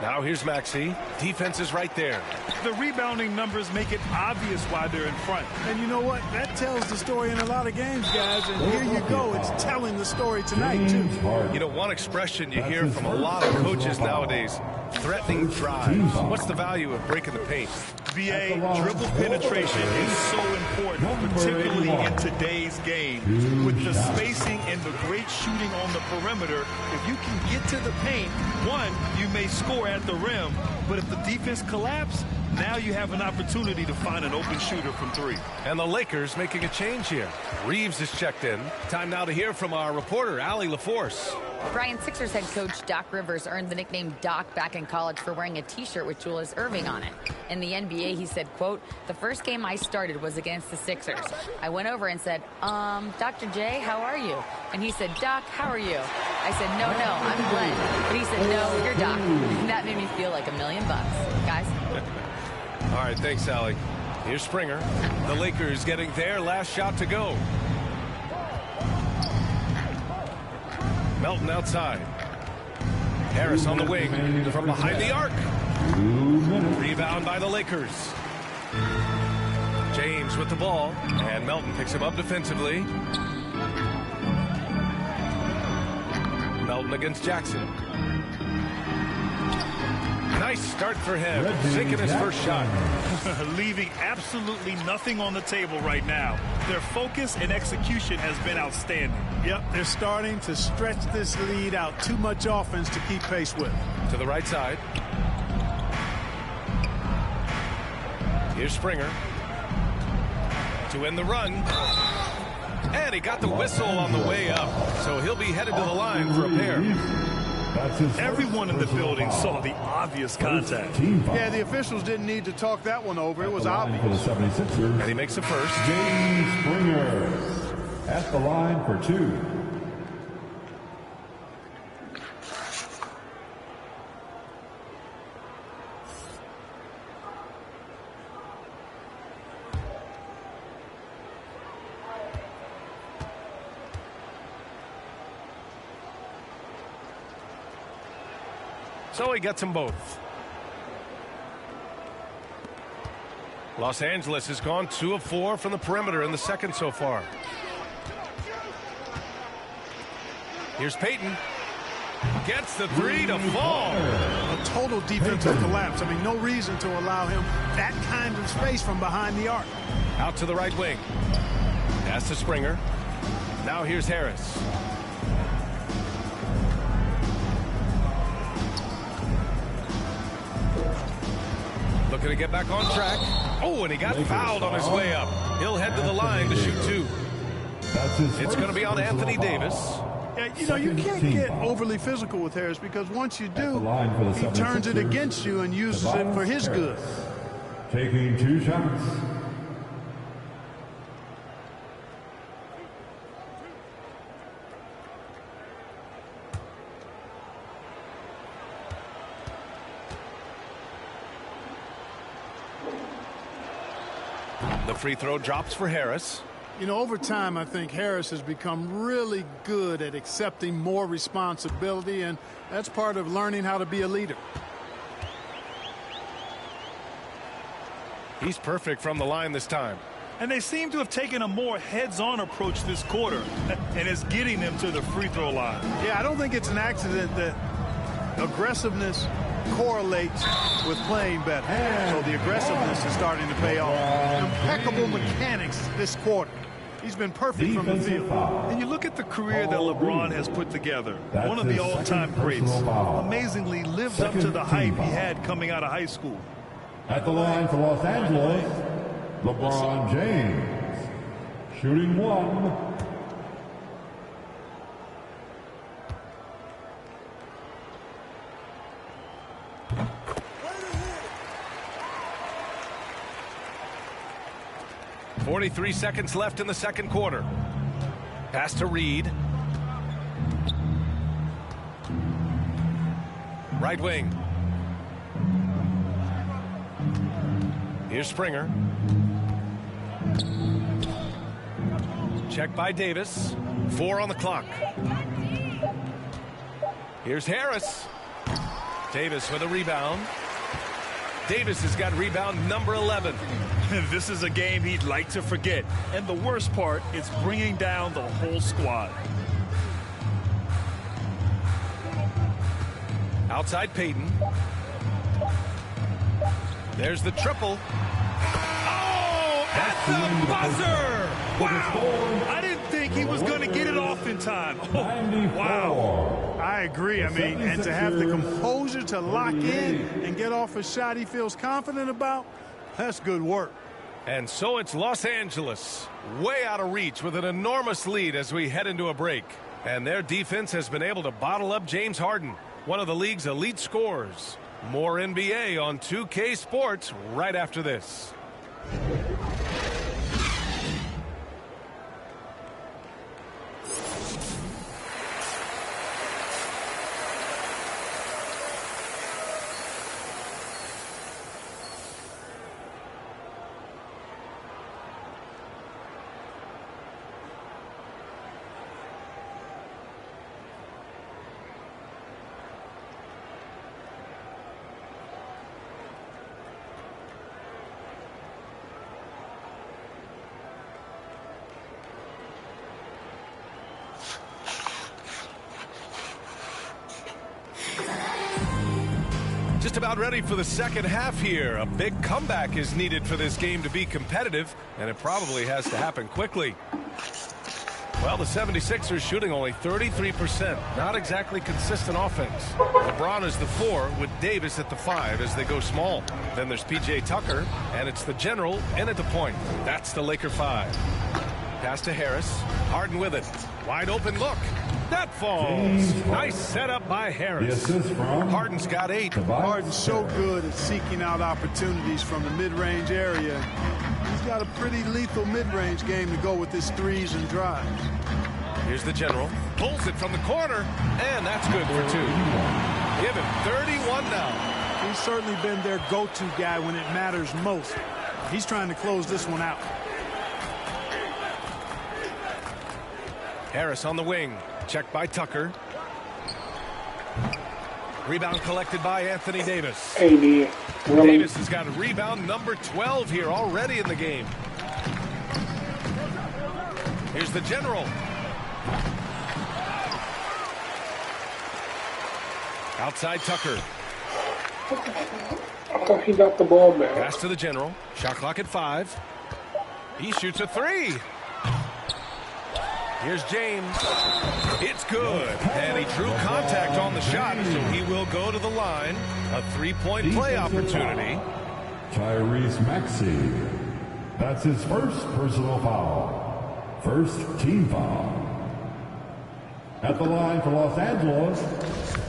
G: Now here's Maxey. Defense is right there.
F: The rebounding numbers make it obvious why they're in front.
H: And you know what? That tells the story in a lot of games, guys. And here you go. It's telling the story tonight, too.
G: You know, one expression you hear from a lot of coaches nowadays, threatening drives. What's the value of breaking the paint?
F: BA, dribble penetration is so important, particularly in today's game. With the spacing and the great shooting on the perimeter, if you can get to the paint, one, you may score at the rim, but if the defense collapse, now you have an opportunity to find an open shooter from three.
G: And the Lakers making a change here. Reeves is checked in. Time now to hear from our reporter, Allie LaForce.
K: Brian, Sixers head coach Doc Rivers earned the nickname Doc back in college for wearing a T-shirt with Julius Erving on it. In the NBA, he said, quote, "The first game I started was against the Sixers. I went over and said, Dr. J, how are you?" And he said, "Doc, how are you?" I said, no, I'm Glenn." But he said, "No, you're Doc." And that made me feel like $1 million. Guys?
G: All right, thanks, Allie. Here's Springer. The Lakers getting their last shot to go. Melton outside. Harris on the wing from behind the arc. Rebound by the Lakers. James with the ball, and Melton picks him up defensively. Melton against Jackson. Nice start for him. Sinking his first shot.
F: Leaving absolutely nothing on the table right now. Their focus and execution has been outstanding.
H: Yep, they're starting to stretch this lead out. Too much offense to keep pace with.
G: To the right side. Here's Springer. To end the run. And he got the whistle on the way up. So he'll be headed to the line for a pair.
F: Everyone in the building saw the obvious contact.
H: Yeah, the officials didn't need to talk that one over. It was obvious.
G: And he makes the first.
J: James Springer at the line for two.
G: So he gets them both. Los Angeles has gone 2 of 4 from the perimeter in the second so far. Here's Payton. Gets the three to fall.
H: A total defensive collapse. I mean, no reason to allow him that kind of space from behind the arc.
G: Out to the right wing. Pass to Springer. Now here's Harris. Looking to get back on track. Oh, and he got fouled on his way up. He'll head to the line to shoot two. It's going to be on Anthony Davis.
H: Yeah, you know, you can't get overly physical with Harris because once you do, he turns it against you and uses it for his good.
J: Taking 2 shots.
G: The free throw drops for Harris.
H: You know, over time, I think Harris has become really good at accepting more responsibility, and that's part of learning how to be a leader.
G: He's perfect from the line this time.
F: And they seem to have taken a more heads-on approach this quarter, and it's getting them to the free throw line.
H: Yeah, I don't think it's an accident that aggressiveness correlates with playing better. So the aggressiveness is starting to pay off. Impeccable mechanics this quarter. He's been perfect from the field.
F: And you look at the career that LeBron has put together. One of the all-time greats. Amazingly lived up to the hype he had coming out of high school.
J: At the line for Los Angeles, LeBron James. Shooting 1.
G: .43 seconds left in the second quarter. Pass to Reed. Right wing. Here's Springer. Check by Davis. 4 on the clock. Here's Harris. Davis with a rebound. Davis has got rebound number 11.
F: This is a game he'd like to forget. And the worst part is bringing down the whole squad.
G: Outside Payton. There's the triple. Oh, at the buzzer! Wow!
F: I didn't think he was going to get it off in time. Oh, wow.
H: I agree. I mean, and to have the composure to lock in and get off a shot he feels confident about, that's good work.
G: And so it's Los Angeles, way out of reach with an enormous lead as we head into a break. And their defense has been able to bottle up James Harden, one of the league's elite scorers. More NBA on 2K Sports right after this. Just about ready for the second half here. A big comeback is needed for this game to be competitive, and it probably has to happen quickly. Well, the 76ers shooting only 33%. Not exactly consistent offense. LeBron is the 4 with Davis at the 5 as they go small. Then there's P.J. Tucker, and it's the general in at the point. That's the Laker 5. Pass to Harris. Harden with it. Wide open look. That falls. Nice setup by Harris. Harden's got 8.
H: Harden's so good at seeking out opportunities from the mid-range area. He's got a pretty lethal mid-range game to go with his threes and drives.
G: Here's the general. Pulls it from the corner, and that's good for 2. Give him 31 now.
H: He's certainly been their go-to guy when it matters most. He's trying to close this one out.
G: Harris on the wing. Checked by Tucker. Rebound collected by Anthony Davis.
E: Really?
G: Davis has got rebound number 12 here already in the game. Here's the general. Outside Tucker.
E: I thought he got the ball back.
G: Pass to the general. Shot clock at 5. He shoots a 3. Here's James. It's good. And he drew contact on the shot, so he will go to the line. A 3-point play opportunity.
J: Tyrese Maxey. That's his first personal foul. First team foul. At the line for Los Angeles,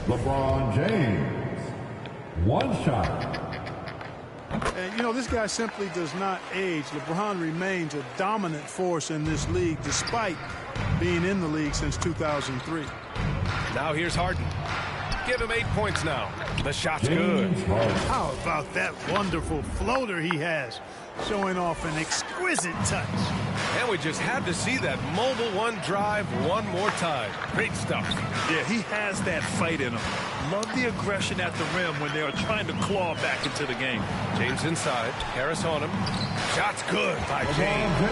J: LeBron James. 1 shot.
H: And, you know, this guy simply does not age. LeBron remains a dominant force in this league despite being in the league since 2003.
G: Now here's Harden. Give him 8 points now. The shot's good.
H: How about that wonderful floater he has, showing off an exquisite touch.
G: And we just had to see that mobile one drive one more time. Great stuff.
F: Yeah, he has that fight in him. Love the aggression at the rim when they are trying to claw back into the game.
G: James inside. Harris on him. Shot's good by James.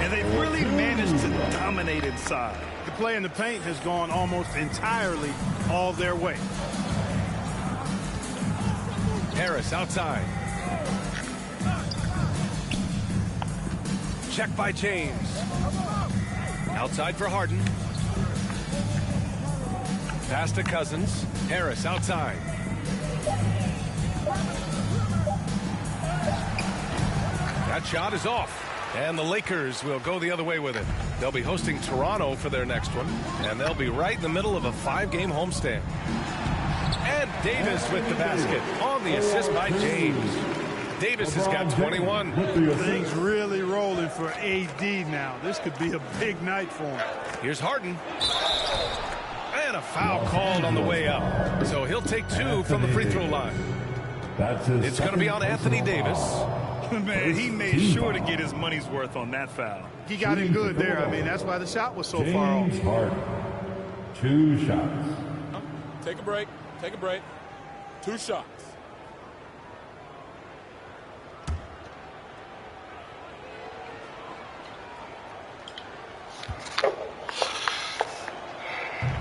F: And they've really managed to dominate inside.
H: The play in the paint has gone almost entirely all their way.
G: Harris outside. Check by James. Outside for Harden. Pass to Cousins. Harris outside. That shot is off. And the Lakers will go the other way with it. They'll be hosting Toronto for their next one. And they'll be right in the middle of a 5-game homestand. And Davis with the basket on the assist by James. Davis has got 21.
H: Things really rolling for AD now. This could be a big night for him.
G: Here's Harden. And a foul called on the way up. So he'll take 2 from the free throw line. It's going to be on Anthony Davis.
F: Man, he made sure to get his money's worth on that foul.
H: He got it good there. I mean, that's why the shot was so far off.
J: Harden. 2 shots.
I: Take a break. Take a break. 2 shots.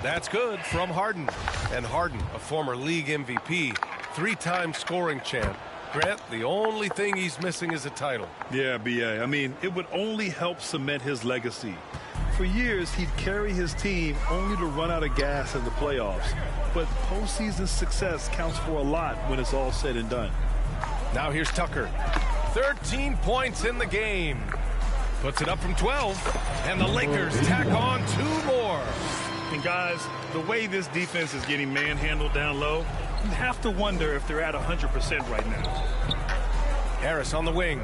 G: That's good from Harden. And Harden, a former league MVP, 3-time scoring champ. Grant, the only thing he's missing is a title.
F: Yeah, B.A. I mean, it would only help cement his legacy. For years, he'd carry his team only to run out of gas in the playoffs. But postseason success counts for a lot when it's all said and done.
G: Now here's Tucker. 13 points in the game. Puts it up from 12. And the Lakers tack on 2 more.
F: And guys, the way this defense is getting manhandled down low, you have to wonder if they're at 100% right now.
G: Harris on the wing.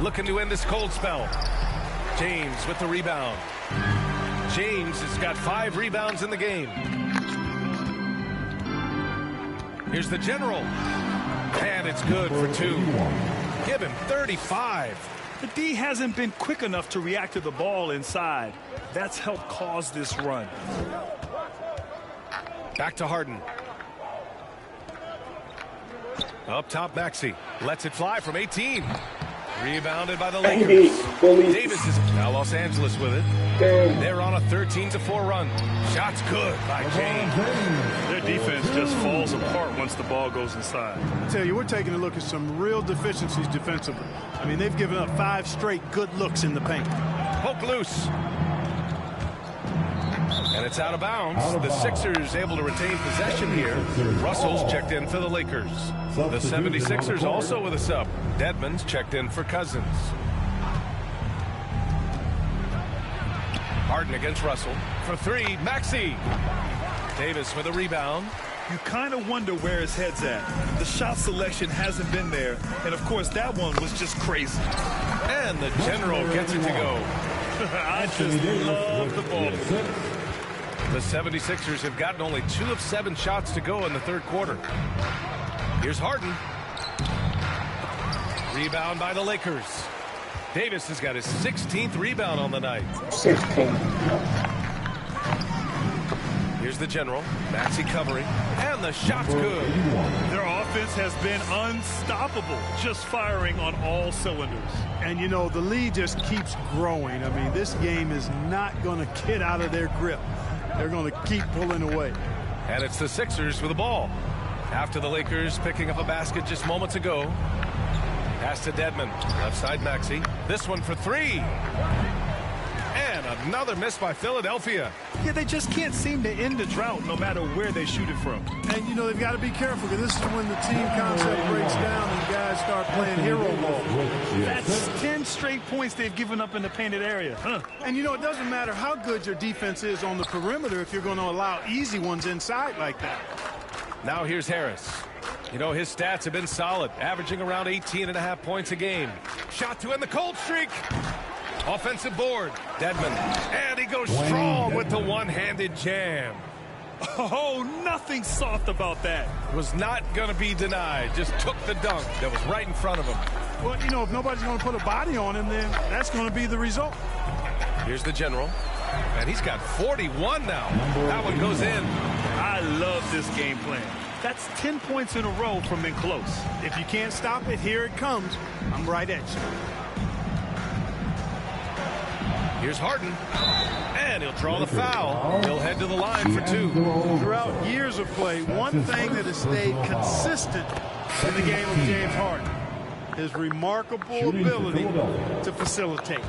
G: Looking to end this cold spell. James with the rebound. James has got 5 rebounds in the game. Here's the general. And it's good for 2. Give him 35.
F: The D hasn't been quick enough to react to the ball inside. That's helped cause this run.
G: Back to Harden. Up top, Maxey. Lets it fly from 18. Rebounded by the Lakers. Davis is now Los Angeles with it. They're on a 13-4 run. Shots good by James.
F: Their defense just falls apart once the ball goes inside.
H: I tell you, we're taking a look at some real deficiencies defensively. I mean, they've given up 5 straight good looks in the paint.
G: Poke loose. And it's out of bounds. The Sixers able to retain possession here. Russell's checked in for the Lakers. The 76ers also with a sub. Dedmon's checked in for Cousins. Harden against Russell. For 3, Maxey. Davis with a rebound.
F: You kind of wonder where his head's at. The shot selection hasn't been there. And, of course, that one was just crazy.
G: And the general gets it to go.
F: I just love the ball.
G: The 76ers have gotten only 2 of 7 shots to go in the 3rd quarter. Here's Harden. Rebound by the Lakers. Davis has got his 16th rebound on the night.
E: 16.
G: Here's the general. Maxey covering. And the shot's good.
F: Their offense has been unstoppable. Just firing on all cylinders.
H: And, you know, the lead just keeps growing. I mean, this game is not going to get out of their grip. They're going to keep pulling away.
G: And it's the Sixers with the ball. After the Lakers picking up a basket just moments ago. Pass to Dedmon. Left side Maxey. This one for 3. And another miss by Philadelphia.
F: Yeah, they just can't seem to end the drought no matter where they shoot it from.
H: And, you know, they've got to be careful because this is when the team concept breaks down and guys start playing hero ball.
F: That's 10 straight points they've given up in the painted area.
H: And, you know, it doesn't matter how good your defense is on the perimeter if you're going to allow easy ones inside like that.
G: Now here's Harris. You know, his stats have been solid, averaging around 18.5 points a game. Shot to end the cold streak. Offensive board. Dedmon. And he goes strong with the one-handed jam.
F: Oh, nothing soft about that.
G: Was not going to be denied. Just took the dunk that was right in front of him.
H: Well, you know, if nobody's going to put a body on him, then that's going to be the result.
G: Here's the general. And he's got 41 now. That one goes in.
F: I love this game plan. That's 10 points in a row from being close.
H: If you can't stop it, here it comes. I'm right at you.
G: Here's Harden. And he'll draw the foul. He'll head to the line for 2.
H: Throughout years of play, one thing that has stayed consistent in the game of James Harden, his remarkable ability to facilitate.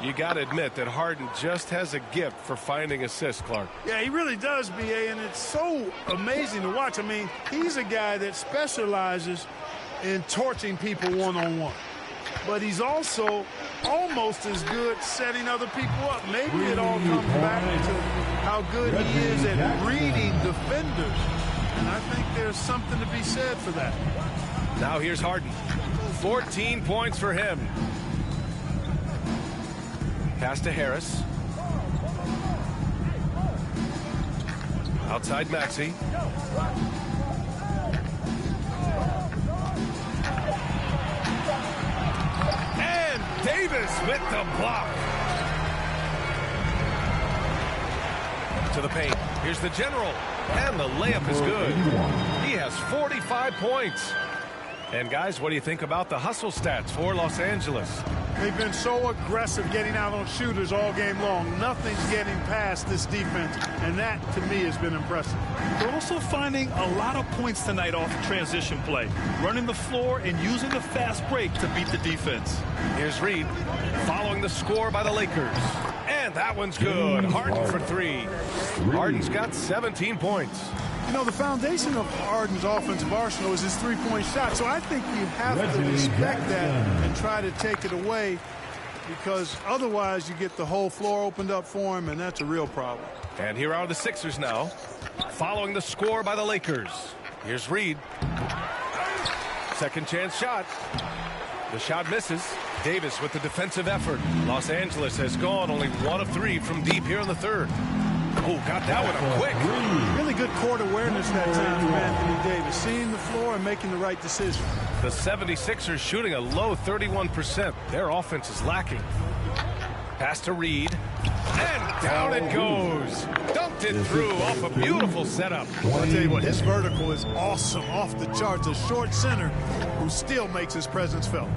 G: You got to admit that Harden just has a gift for finding assists, Clark.
H: Yeah, he really does, B.A., and it's so amazing to watch. I mean, he's a guy that specializes in torching people one-on-one. But he's also almost as good setting other people up. Maybe it all comes back to how good he is at reading defenders. And I think there's something to be said for that.
G: Now here's Harden. 14 points for him. Pass to Harris. Outside Maxey. And Davis with the block. To the paint. Here's the general. And the layup is good. He has 45 points. And guys, what do you think about the hustle stats for Los Angeles?
H: They've been so aggressive getting out on shooters all game long. Nothing's getting past this defense, and that, to me, has been impressive.
F: They're also finding a lot of points tonight off transition play, running the floor and using the fast break to beat the defense.
G: Here's Reed following the score by the Lakers. And that one's good. Harden for 3. Harden's got 17 points.
H: You know, the foundation of Harden's offensive arsenal is his three-point shot, so I think you have to respect that and try to take it away, because otherwise you get the whole floor opened up for him, and that's a real problem.
G: And here are the Sixers now, following the score by the Lakers. Here's Reed. Second chance shot. The shot misses. Davis with the defensive effort. Los Angeles has gone only 1 of 3 from deep here in the third. Oh, got that one up quick.
H: Really good court awareness that time from Anthony Davis, seeing the floor and making the right decision.
G: The 76ers shooting a low 31%. Their offense is lacking. Pass to Reed. And down it goes. Dumped it through off a beautiful setup.
H: I'll tell you what, his vertical is awesome, off the charts. A short center who still makes his presence felt.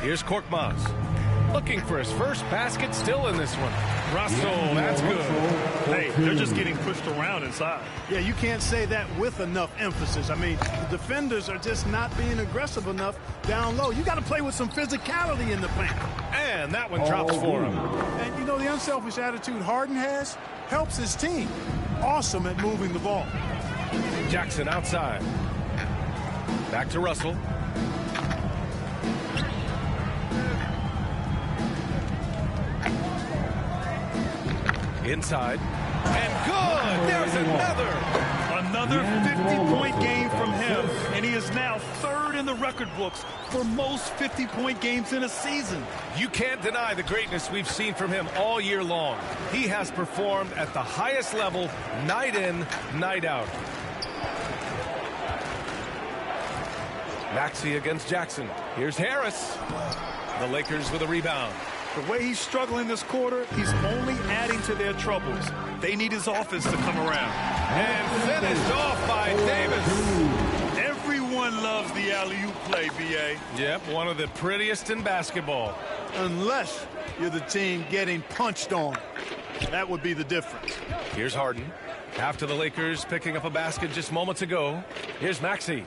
G: Here's Korkmaz. Looking for his first basket, still in this one. Russell, that's good.
F: Hey, they're just getting pushed around inside.
H: Yeah, you can't say that with enough emphasis. I mean, the defenders are just not being aggressive enough down low. You got to play with some physicality in the paint.
G: And that one drops for him.
H: And, you know, the unselfish attitude Harden has helps his team. Awesome at moving the ball.
G: Jackson outside. Back to Russell. Inside. And good! There's
F: Another 50-point game from him, and he is now third in the record books for most 50-point games in a season.
G: You can't deny the greatness we've seen from him all year long. He has performed at the highest level, night in, night out. Maxey against Jackson. Here's Harris. The Lakers with a rebound.
F: The way he's struggling this quarter, he's only adding to their troubles. They need his offense to come around.
G: And finished off by Davis.
F: Everyone loves the alley-oop play, B.A.
G: Yep, one of the prettiest in basketball.
H: Unless you're the team getting punched on. That would be the difference.
G: Here's Harden. After the Lakers picking up a basket just moments ago. Here's Maxey.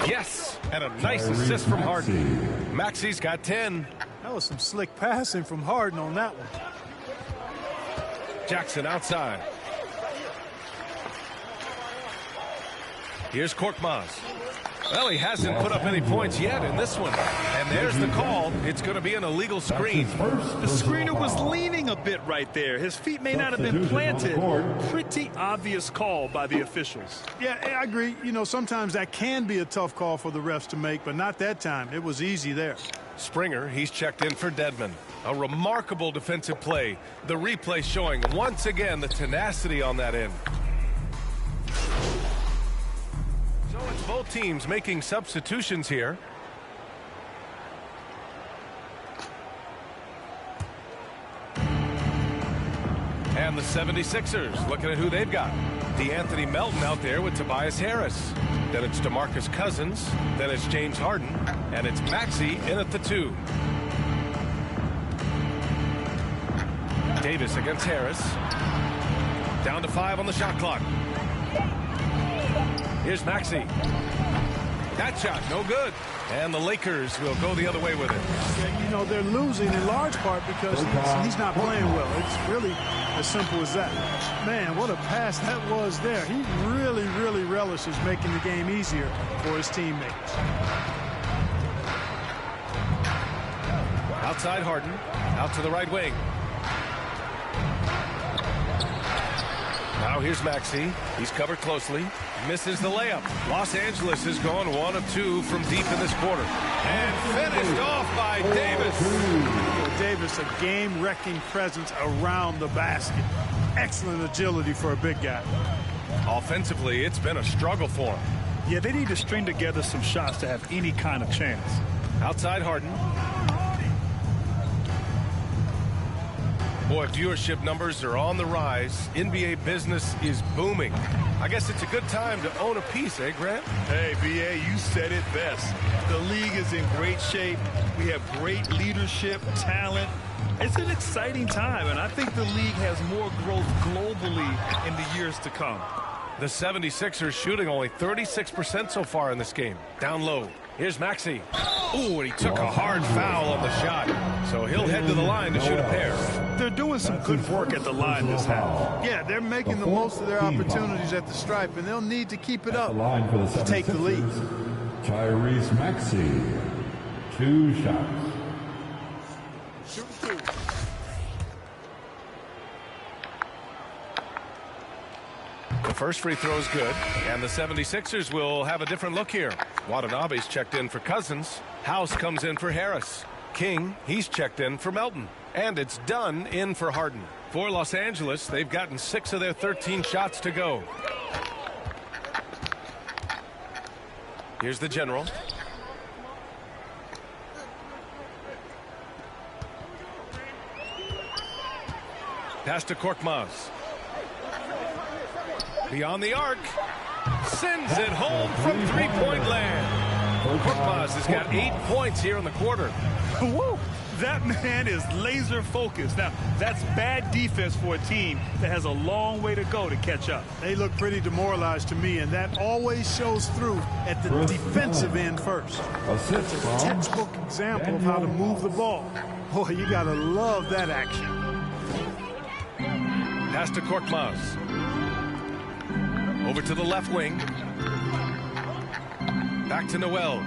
G: Yes, and a nice assist from Harden. Maxey's got 10.
H: That was some slick passing from Harden on that one.
G: Jackson outside. Here's Korkmaz. Well, he hasn't put up any points yet in this one. And there's the call. It's going to be an illegal screen.
F: The screener was leaning a bit right there. His feet may not have been planted. Pretty obvious call by the officials.
H: Yeah, I agree. You know, sometimes that can be a tough call for the refs to make, but not that time. It was easy there.
G: Springer, he's checked in for Dedmon. A remarkable defensive play. The replay showing once again the tenacity on that end. So it's both teams making substitutions here. And the 76ers looking at who they've got. DeAnthony Melton out there with Tobias Harris. Then it's DeMarcus Cousins. Then it's James Harden. And it's Maxey in at the 2. Davis against Harris. Down to 5 on the shot clock. Here's Maxey. That shot, no good. And the Lakers will go the other way with it.
H: Yeah, you know, they're losing in large part because he's not playing well. It's really as simple as that. Man, what a pass that was there. He really, really relishes making the game easier for his teammates.
G: Outside Harden, out to the right wing. Now here's Maxey. He's covered closely. Misses the layup. Los Angeles has gone 1 of 2 from deep in this quarter. And finished off by Davis.
H: Davis, a game-wrecking presence around the basket. Excellent agility for a big guy.
G: Offensively, it's been a struggle for him.
F: Yeah, they need to string together some shots to have any kind of chance.
G: Outside Harden. Boy, viewership numbers are on the rise. NBA business is booming. I guess it's a good time to own a piece, eh, Grant?
F: Hey, B.A., you said it best. The league is in great shape. We have great leadership, talent. It's an exciting time, and I think the league has more growth globally in the years to come.
G: The 76ers shooting only 36% so far in this game. Down low. Here's Maxey. Ooh, and he took a hard foul on the shot. So he'll head to the line to shoot a pair.
F: They're doing some good work at the line this half.
H: Yeah, they're making the most of their opportunities at the stripe, and they'll need to keep it up to take the lead.
J: Tyrese Maxey, 2 shots.
H: Shoot 2.
G: The first free throw is good, and the 76ers will have a different look here. Watanabe's checked in for Cousins. House comes in for Harris. King, he's checked in for Melton. And it's Dunn in for Harden. For Los Angeles, they've gotten 6 of their 13 shots to go. Here's the general. Pass to Korkmaz. Beyond the arc. Sends it home from three-point land. Korkmaz has got 8 points here in the quarter.
F: Woo! That man is laser focused. Now, that's bad defense for a team that has a long way to go to catch up.
H: They look pretty demoralized to me, and that always shows through at the defensive end first. That's a textbook example of how to move the ball. Boy, you got to love that action.
G: Pass to Korkmaz. Over to the left wing. Back to Noel.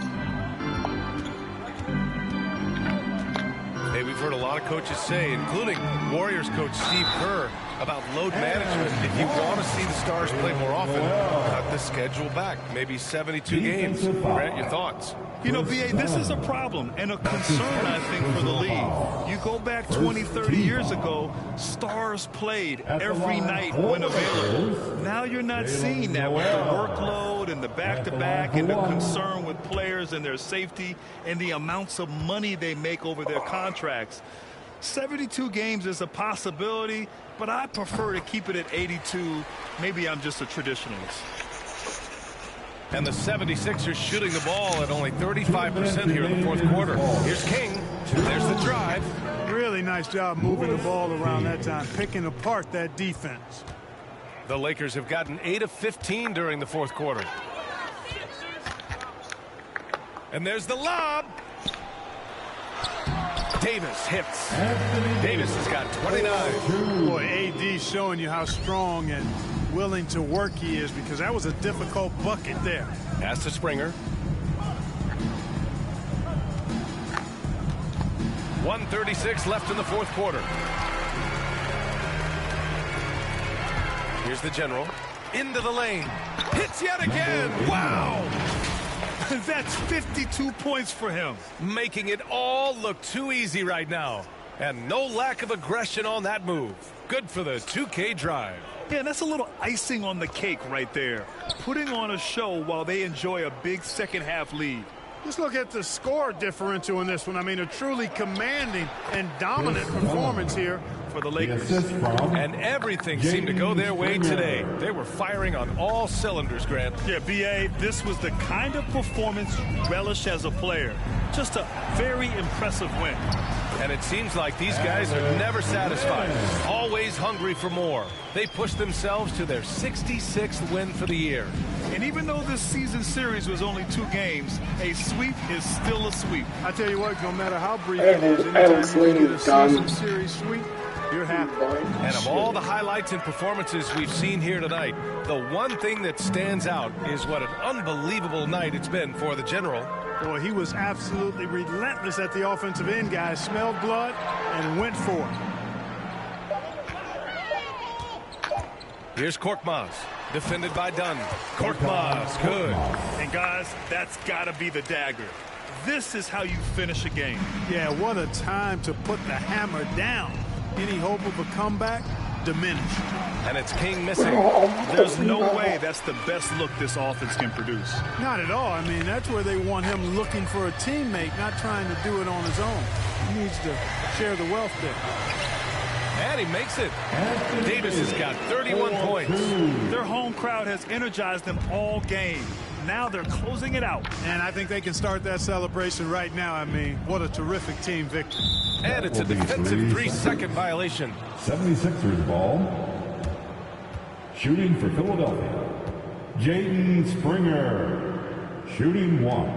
G: Hey, we've heard a lot of coaches say, including Warriors coach Steve Kerr, about load management. If you want to see the Stars play more often, cut the schedule back. Maybe 72 games. Grant, your thoughts?
F: You know, B.A., this is a problem and a concern, I think, for the league. You go back 20, 30 years ago, Stars played every night when available. Now you're not seeing that with the workload and the back-to-back and the concern with players and their safety and the amounts of money they make over their contracts. 72 games is a possibility, but I prefer to keep it at 82. Maybe I'm just a traditionalist.
G: And the 76ers shooting the ball at only 35% here in the fourth quarter. Here's King. There's the drive.
H: Really nice job moving the ball around that time, picking apart that defense.
G: The Lakers have gotten 8 of 15 during the fourth quarter. And there's the lob. Davis hits. Davis has got 29.
H: Boy, AD showing you how strong and willing to work he is, because that was a difficult bucket there.
G: Pass to Springer. 1:36 left in the fourth quarter. Here's the general. Into the lane. Hits yet again. Wow.
F: That's 52 points for him.
G: Making it all look too easy right now. And no lack of aggression on that move. Good for the 2K drive.
F: Yeah, that's a little icing on the cake right there. Putting on a show while they enjoy a big second-half lead.
H: Just look at the score differential in this one. I mean, a truly commanding and dominant performance here for the Lakers.
G: And everything seemed to go their way today. They were firing on all cylinders, Grant.
F: Yeah, B.A., this was the kind of performance you relish as a player. Just a very impressive win.
G: And it seems like these guys are never satisfied, always hungry for more. They pushed themselves to their 66th win for the year.
F: And even though this season series was only 2 games, a sweep is still a sweep.
H: I tell you what, no matter how brief it is, anytime you get a season series sweep, you're happy.
G: And of all the highlights and performances we've seen here tonight, the one thing that stands out is what an unbelievable night it's been for the General.
H: Boy, he was absolutely relentless at the offensive end, guys. Smelled blood and went for it.
G: Here's Korkmaz, defended by Dunn. Korkmaz, good.
F: And guys, that's got to be the dagger. This is how you finish a game.
H: Yeah, what a time to put the hammer down. Any hope of a comeback diminished.
G: And it's King missing.
F: There's no way that's the best look this offense can produce.
H: Not at all. I mean, that's where they want him looking for a teammate, not trying to do it on his own. He needs to share the wealth there.
G: And he makes it. Davis has got 31 points.
F: Their home crowd has energized them all game. Now they're closing it out.
H: And I think they can start that celebration right now. I mean, what a terrific team victory.
G: And it's a defensive 3-second violation.
J: 76ers ball. Shooting for Philadelphia, Jaden Springer. Shooting 1.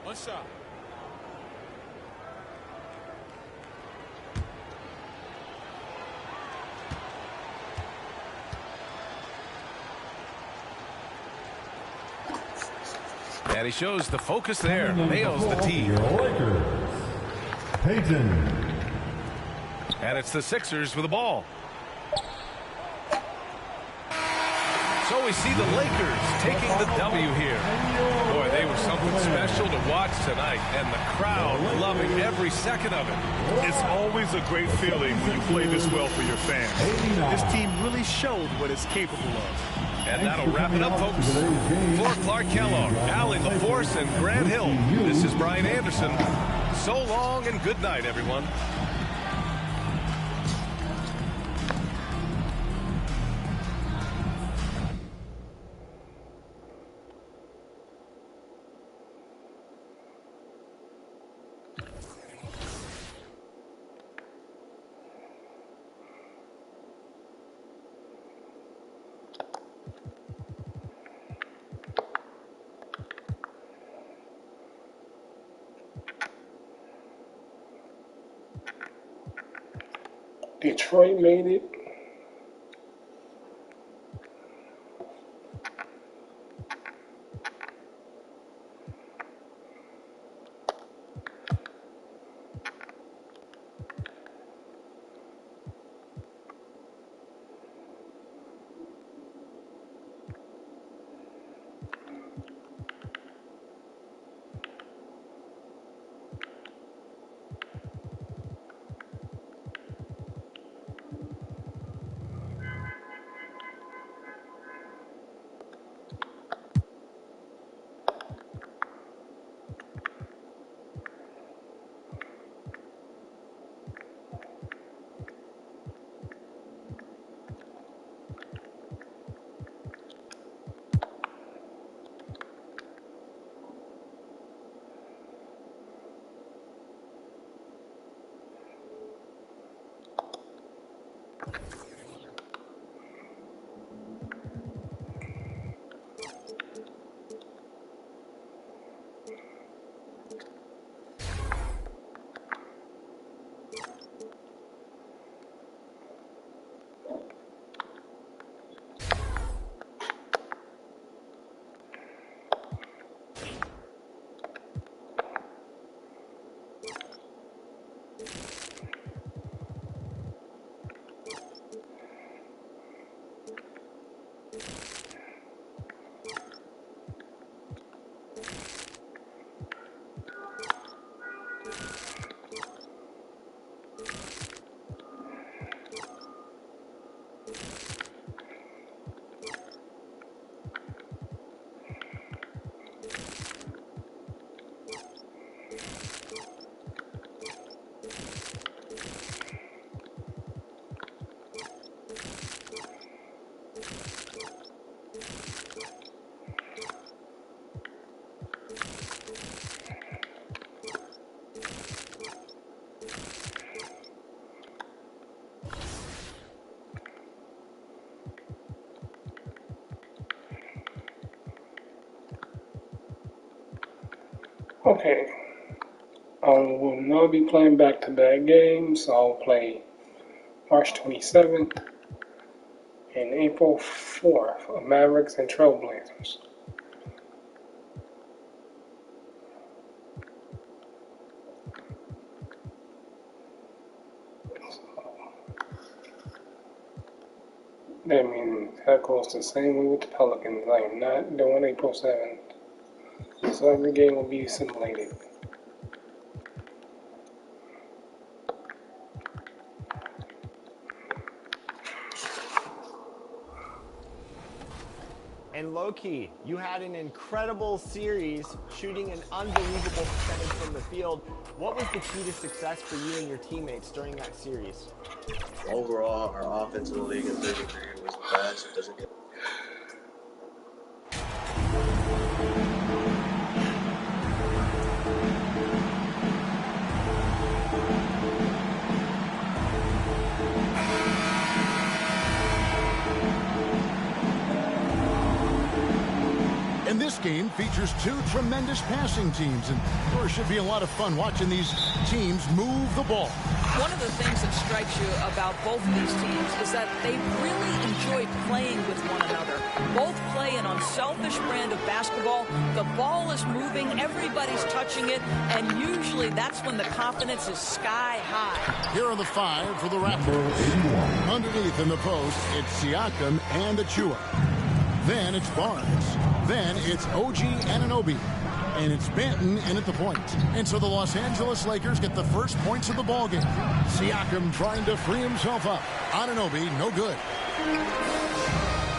I: One shot.
G: And he shows the focus there. Nails the tee.
J: Lakers, Peyton.
G: And it's the Sixers with the ball. So we see the Lakers taking the W here. Boy, they were something special to watch tonight, and the crowd loving every second of it.
F: It's always a great feeling when you play this well for your fans. This team really showed what it's capable of.
G: And that'll wrap it up, folks. For Clark Kellogg, Allie LaForce, and Grant Hill, this is Brian Anderson. So long and good night, everyone.
E: Detroit made it. Okay. I will not be playing back-to-back games, so I'll play March 27th and April 4th of Mavericks and Trailblazers. That means that goes the same way with the Pelicans. I am not doing April 7th. So every game will be simulated.
L: And low-key, you had an incredible series, shooting an unbelievable percentage from the field. field. What was the key to success for you and your teammates during that series?
M: Overall, our offense in the league in 33 was the best. It doesn't get
B: And this game features two tremendous passing teams, and there should be a lot of fun watching these teams move the ball.
N: One of the things that strikes you about both of these teams is that they really enjoy playing with one another. Both play an unselfish brand of basketball. The ball is moving, everybody's touching it, and usually that's when the confidence is sky high.
B: Here are the 5 for the Raptors. Underneath in the post, it's Siakam and Achua. Then it's Barnes. Then it's OG Anunoby. And it's Banton in at the point. And so the Los Angeles Lakers get the first points of the ballgame. Siakam trying to free himself up. Anunoby, no good.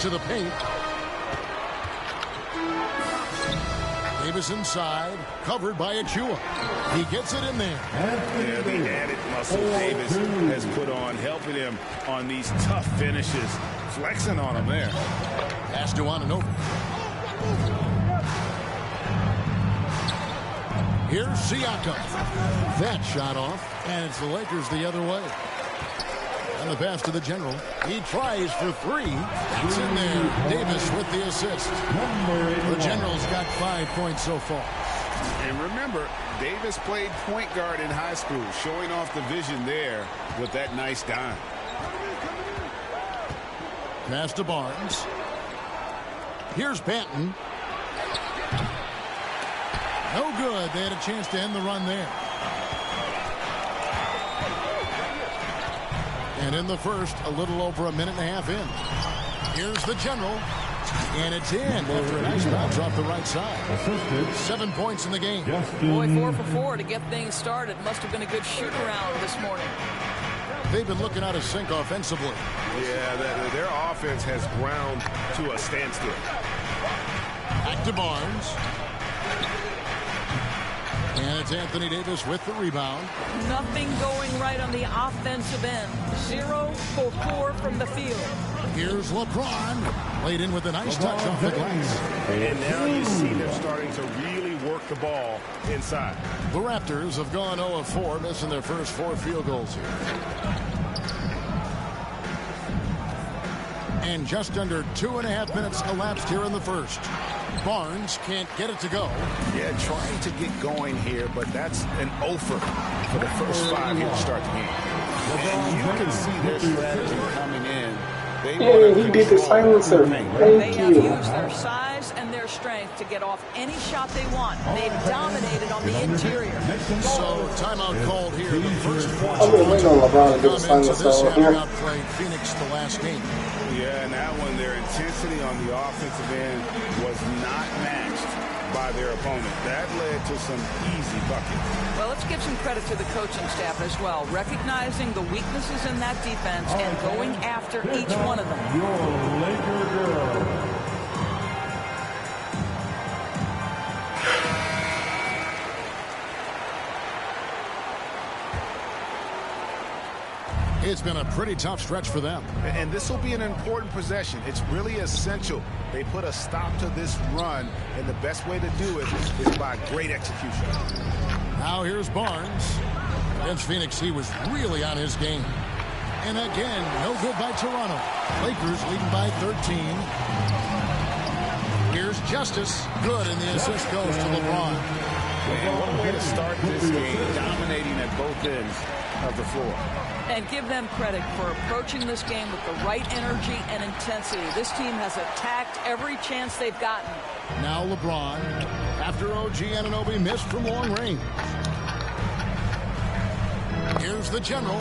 B: To the paint. Davis inside, covered by Achua. He gets it in there.
D: Yeah, the added muscle Davis has put on, helping him on these tough finishes. Flexing on him there.
B: Pass to Anunoby. Here's Siakam. That shot off, and it's the Lakers the other way. And the pass to the general. He tries for 3. It's in there. Davis with the assist. The general's got 5 points so far.
D: And remember, Davis played point guard in high school, showing off the vision there with that nice dime.
B: Pass to Barnes. Here's Banton. No good. They had a chance to end the run there. And in the first, a little over a minute and a half in. Here's the general. And it's in after a nice bounce off the right side. 7 points in the game.
N: Boy, 4 for 4 to get things started. Must have been a good shoot-around this morning.
B: They've been looking out of sync offensively.
A: Yeah, their offense has ground to a standstill.
B: Back to Barnes. And it's Anthony Davis with the rebound.
N: Nothing going right on the offensive end. 0 for 4 from the field.
B: Here's LeBron. Laid in with a nice touch off the glass.
A: And now you see them starting to really work the ball inside.
B: The Raptors have gone 0 of 4, missing their first 4 field goals here. And just under 2.5 minutes elapsed here in the first. Barnes can't get it to go.
D: Yeah, trying to get going here, but that's an offer for the first 5 here to start the game. And you can see their strategy coming in.
E: Yeah, he did the silencer. Thank
N: They have
E: you.
N: used their size and their strength to get off any shot they want. They've dominated on the interior.
B: So, timeout called here. The first
E: I'm going to wait on LeBron to do the silencer over here.
B: Outplayed Phoenix the last game.
D: Yeah, and that one, their intensity on the offensive end was not matched by their opponent. That led to some easy buckets.
N: Well, let's give some credit to the coaching staff as well, recognizing the weaknesses in that defense and going after each one of them.
J: Your Laker girl.
B: It's been a pretty tough stretch for them.
D: And this will be an important possession. It's really essential. They put a stop to this run, and the best way to do it is by great execution.
B: Now here's Barnes. Against Phoenix, he was really on his game. And again, no good by Toronto. Lakers leading by 13. Here's Justice. Good, and the assist goes to LeBron.
D: And one way to start this game, dominating at both ends of the floor.
N: And give them credit for approaching this game with the right energy and intensity. This team has attacked every chance they've gotten.
B: Now LeBron, after OG Anunoby missed from long range. Here's the general.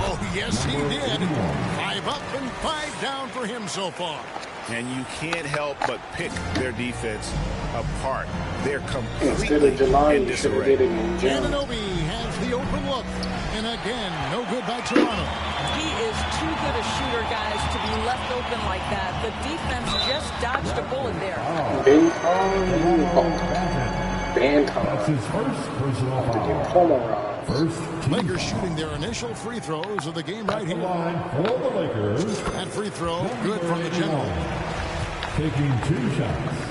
B: Oh, yes, he did. 5 up and 5 down for him so far.
D: And you can't help but pick their defense apart. They're completely in disarray.
B: Anunoby has the open look. And again, no good by Toronto.
N: He is too good a shooter, guys, to be left open like that. The defense just dodged a bullet there.
E: Band
J: That's
E: time.
J: his first personal foul.
E: Polarized.
B: Lakers shooting their initial free throws of the game right here.
J: Line for the Lakers.
B: That free throw good from the general.
J: Taking 2 shots.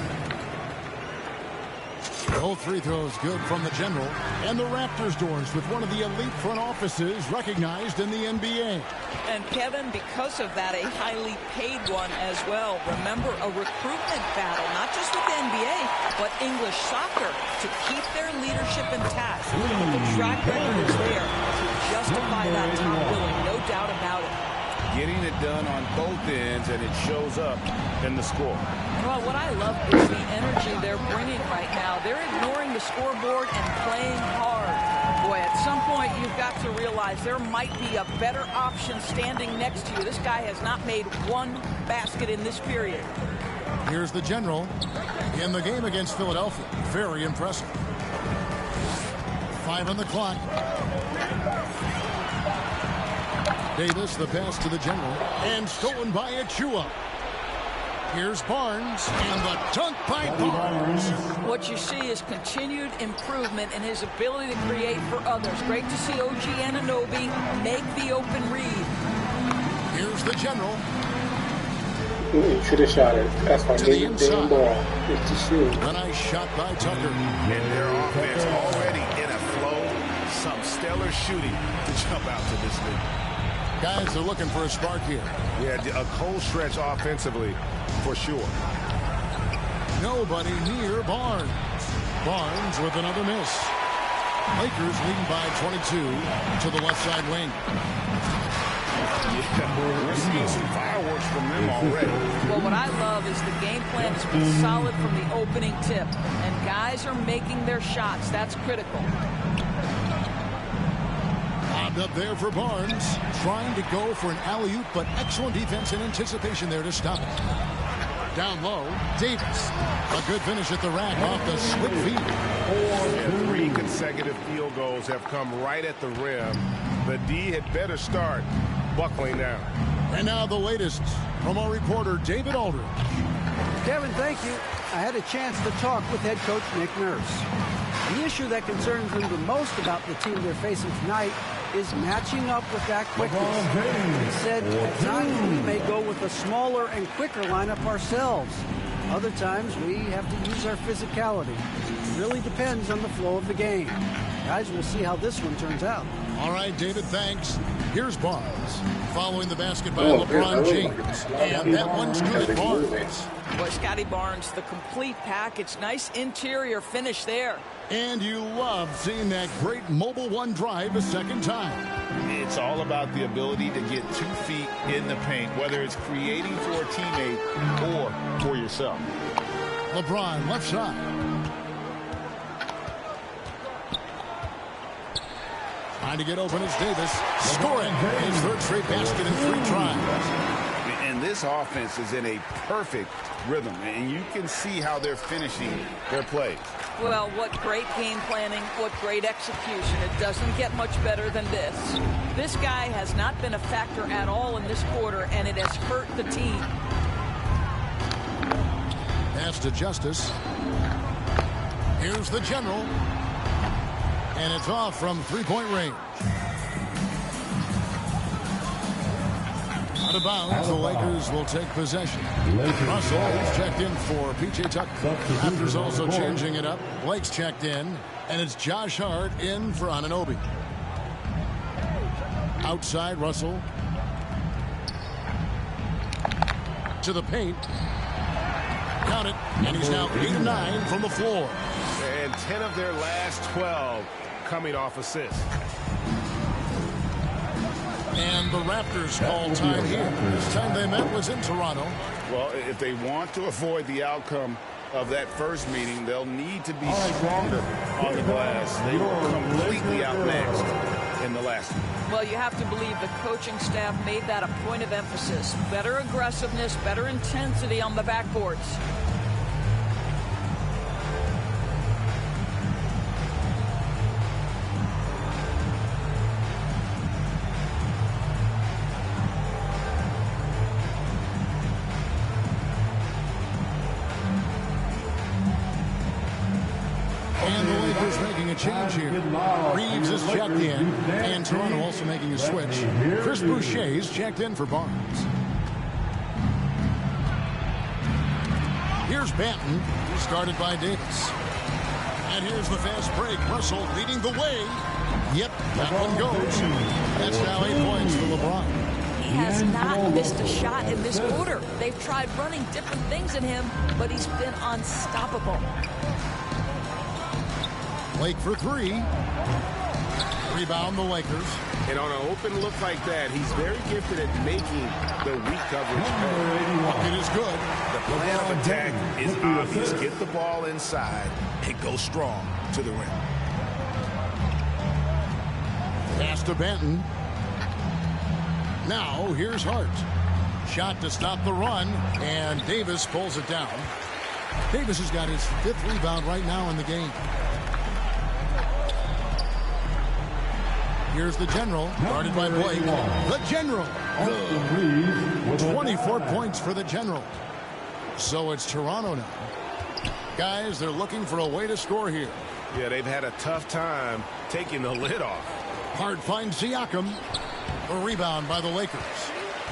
B: Both free throws good from the general. And the Raptors doors with one of the elite front offices recognized in the NBA.
N: And Kevin, because of that, a highly paid one as well. Remember, a recruitment battle, not just with the NBA, but English soccer to keep their leadership intact. The track record is there to justify that top billing, no doubt about it.
D: Getting it done on both ends, and it shows up in the score.
N: Well, what I love is the energy they're bringing right now. They're ignoring the scoreboard and playing hard. Boy, at some point, you've got to realize there might be a better option standing next to you. This guy has not made one basket in this period.
B: Here's the general in the game against Philadelphia. Very impressive. 5 on the clock. Davis, the pass to the general, and stolen by Achua. Here's Barnes, and the dunk by Barnes.
N: What you see is continued improvement in his ability to create for others. Great to see OG Anunoby make the open read.
B: Here's the general.
E: You should have shot it. That's why they damn ball. It's to shoot.
B: A nice shot by Tucker.
A: And their offense already in a flow. Some stellar shooting to jump out to this league.
B: Guys are looking for a spark here.
A: Yeah, a cold stretch offensively, for sure.
B: Nobody near Barnes. Barnes with another miss. Lakers leading by 22 to the left side wing.
D: Yeah, we're seeing some fireworks from them already.
N: Well, what I love is the game plan has been solid from the opening tip. And guys are making their shots. That's critical.
B: Up there for Barnes, trying to go for an alley-oop, but excellent defense and anticipation there to stop it. Down low, Davis. A good finish at the rack off the slick feed.
A: 3 consecutive field goals have come right at the rim. The D had better start buckling down.
B: And now the latest from our reporter, David Aldridge.
O: Kevin, thank you. I had a chance to talk with head coach Nick Nurse. The issue that concerns him the most about the team they're facing tonight is matching up with that quickness. He said at times we may go with a smaller and quicker lineup ourselves. Other times we have to use our physicality. It really depends on the flow of the game. Guys, we'll see how this one turns out.
B: All right, David, thanks. Here's Barnes. Following the basket by LeBron James. And that one's good, Barnes.
N: Boy, Scotty Barnes, the complete package. Nice interior finish there.
B: And you love seeing that great mobile one drive a second time.
D: It's all about the ability to get 2 feet in the paint, whether it's creating for a teammate or for yourself.
B: LeBron left side. Trying to get open is Davis. Scoring his 3rd straight basket in 3 tries.
D: And this offense is in a perfect rhythm, and you can see how they're finishing their plays.
N: Well, what great game planning, what great execution. It doesn't get much better than this. This guy has not been a factor at all in this quarter, and it has hurt the team.
B: Pass to Justice. Here's the general. And it's off from 3-point range. Out of bounds, the Lakers will take possession. Russell is checked in for P.J. Tucker. Raptors also changing it up. Blake's checked in, and it's Josh Hart in for Anunoby. Outside, Russell. To the paint. Count it, and he's now 8 of 9 from the floor.
A: And 10 of their last 12 coming off assists.
B: And the Raptors call time here. This time they met was in Toronto.
D: Well, if they want to avoid the outcome of that first meeting, they'll need to be stronger on the glass. They were completely outmatched in the last one.
N: Well, you have to believe the coaching staff made that a point of emphasis. Better aggressiveness, better intensity on the backboards.
B: change here. Reeves is checked in, and Toronto also making a switch. Chris Boucher is checked in for Barnes. Here's Banton, started by Davis. And here's the fast break. Russell leading the way. Yep, that one goes. That's now 8 points for LeBron.
N: He has not missed a shot in this quarter. They've tried running different things at him, but he's been unstoppable.
B: Blake for three. Rebound the Lakers.
A: And on an open look like that, he's very gifted at making the weak coverage pay.
B: It is good.
D: The plan of attack is obvious. Get the ball inside and go strong to the rim.
B: Pass to Banton. Now here's Hart. Shot to stop the run, and Davis pulls it down. Davis has got his 5th rebound right now in the game. Here's the General, guarded by Blake. The General. Good. 24 points for the General. So it's Toronto now. Guys, they're looking for a way to score here.
A: Yeah, they've had a tough time taking the lid off.
B: Hart finds Siakam. A rebound by the Lakers.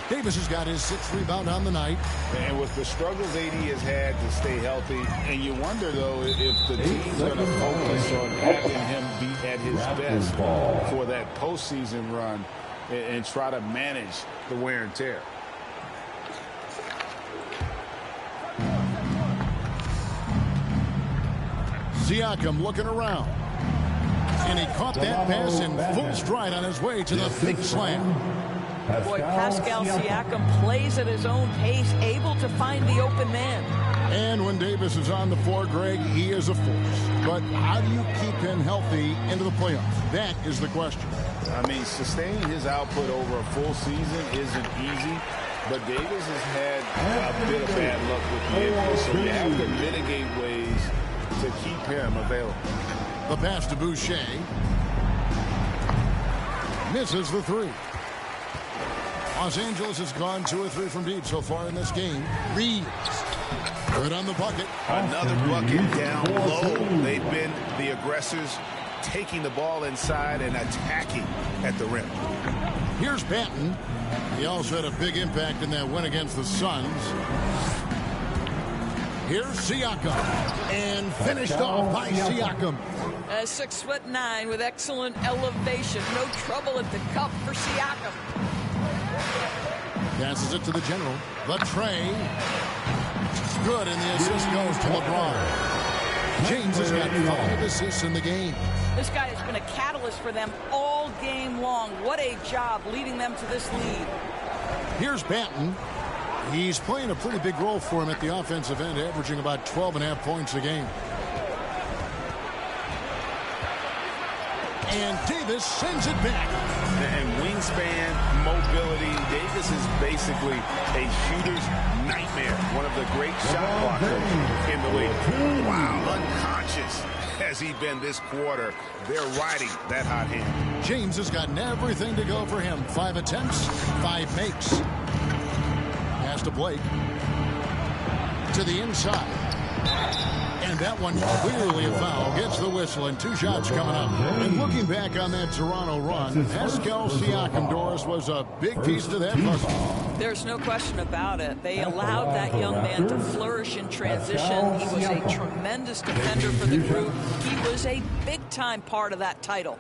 B: Davis has got his 6th rebound on the night.
D: And with the struggles AD has had to stay healthy, and you wonder, though, if the team's going to focus on having him be at his best for that postseason run and try to manage the wear and tear.
B: Siakam looking around. And he caught that pass in full stride on his way to the big slam.
N: Boy, Pascal Siakam plays at his own pace, able to find the open man.
B: And when Davis is on the floor, Greg, he is a force. But how do you keep him healthy into the playoffs? That is the question.
D: I mean, sustaining his output over a full season isn't easy. But Davis has had a bit of bad luck with the injury, so you have to mitigate ways to keep him available.
B: The pass to Boucher. Misses the three. Los Angeles has gone 2 or 3 from deep so far in this game. Reeves. Good on the bucket.
A: Another bucket down low. They've been the aggressors, taking the ball inside and attacking at the rim.
B: Here's Banton. He also had a big impact in that win against the Suns. Here's Siakam. And finished off by Siakam.
N: 6'9" with excellent elevation. No trouble at the cup for Siakam.
B: Passes it to the General. The tray. Good, and the assist goes to LeBron. James has got 5 assists in the game.
N: This guy has been a catalyst for them all game long. What a job leading them to this lead.
B: Here's Banton. He's playing a pretty big role for him at the offensive end, averaging about 12.5 points a game. And Davis sends it back.
A: And wingspan, mobility. Davis is basically a shooter's nightmare. One of the great shot blockers in the league. Wow, unconscious has he been this quarter. They're riding that hot hand.
B: James has gotten everything to go for him. 5 attempts, 5 makes. Pass to Blake. To the inside. And that one clearly a foul. Gets the whistle, and 2 shots coming up. And looking back on that Toronto run, Pascal Siakam, Doris, was a big piece to that puzzle.
N: There's no question about it. They allowed that young man to flourish in transition. He was a tremendous defender for the group. He was a big-time part of that title.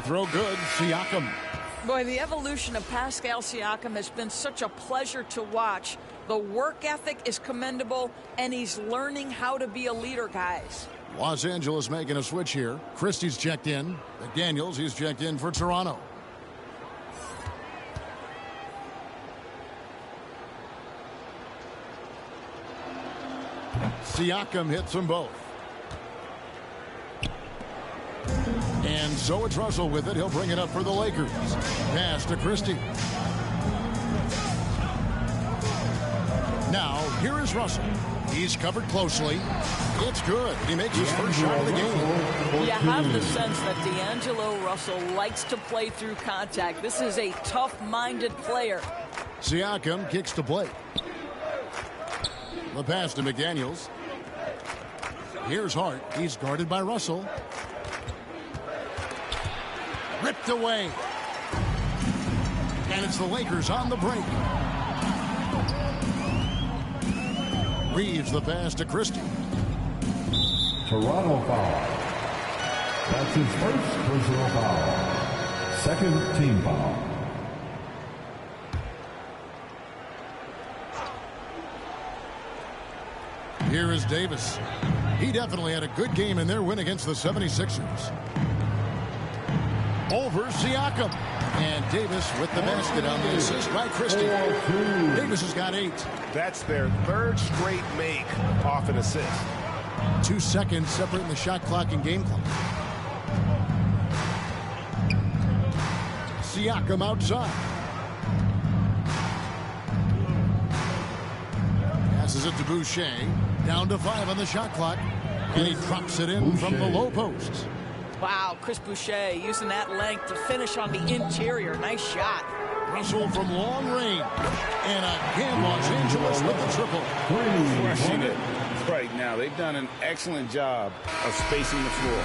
B: Throw good, Siakam.
N: Boy, the evolution of Pascal Siakam has been such a pleasure to watch. The work ethic is commendable, and he's learning how to be a leader, guys.
B: Los Angeles making a switch here. Christie's checked in. McDaniels, he's checked in for Toronto. Siakam hits them both. And so it's Russell with it. He'll bring it up for the Lakers. Pass to Christie. Now Here is Russell. He's covered closely. It's good. He makes his first shot of the game.
N: You have the sense that D'Angelo Russell likes to play through contact. This is a tough-minded player.
B: Siakam kicks to play. The pass to McDaniels. Here's Hart. He's guarded by Russell. Ripped away. And it's the Lakers on the break. Reeves the pass to Christie.
J: Toronto foul. That's his first personal foul. Second team foul.
B: Here is Davis. He definitely had a good game in their win against the 76ers. Over Siakam. And Davis with the basket on the assist by Christie. Davis has got 8.
A: That's their third straight make off an assist.
B: 2 seconds separating the shot clock and game clock. Siakam outside. Passes it to Boucher. Down to 5 on the shot clock. And he drops it in from the low post.
N: Wow, Chris Boucher using that length to finish on the interior. Nice shot.
B: Russell from long range. And again, Los Angeles with the triple.
D: Crushing it right now. They've done an excellent job of spacing the floor.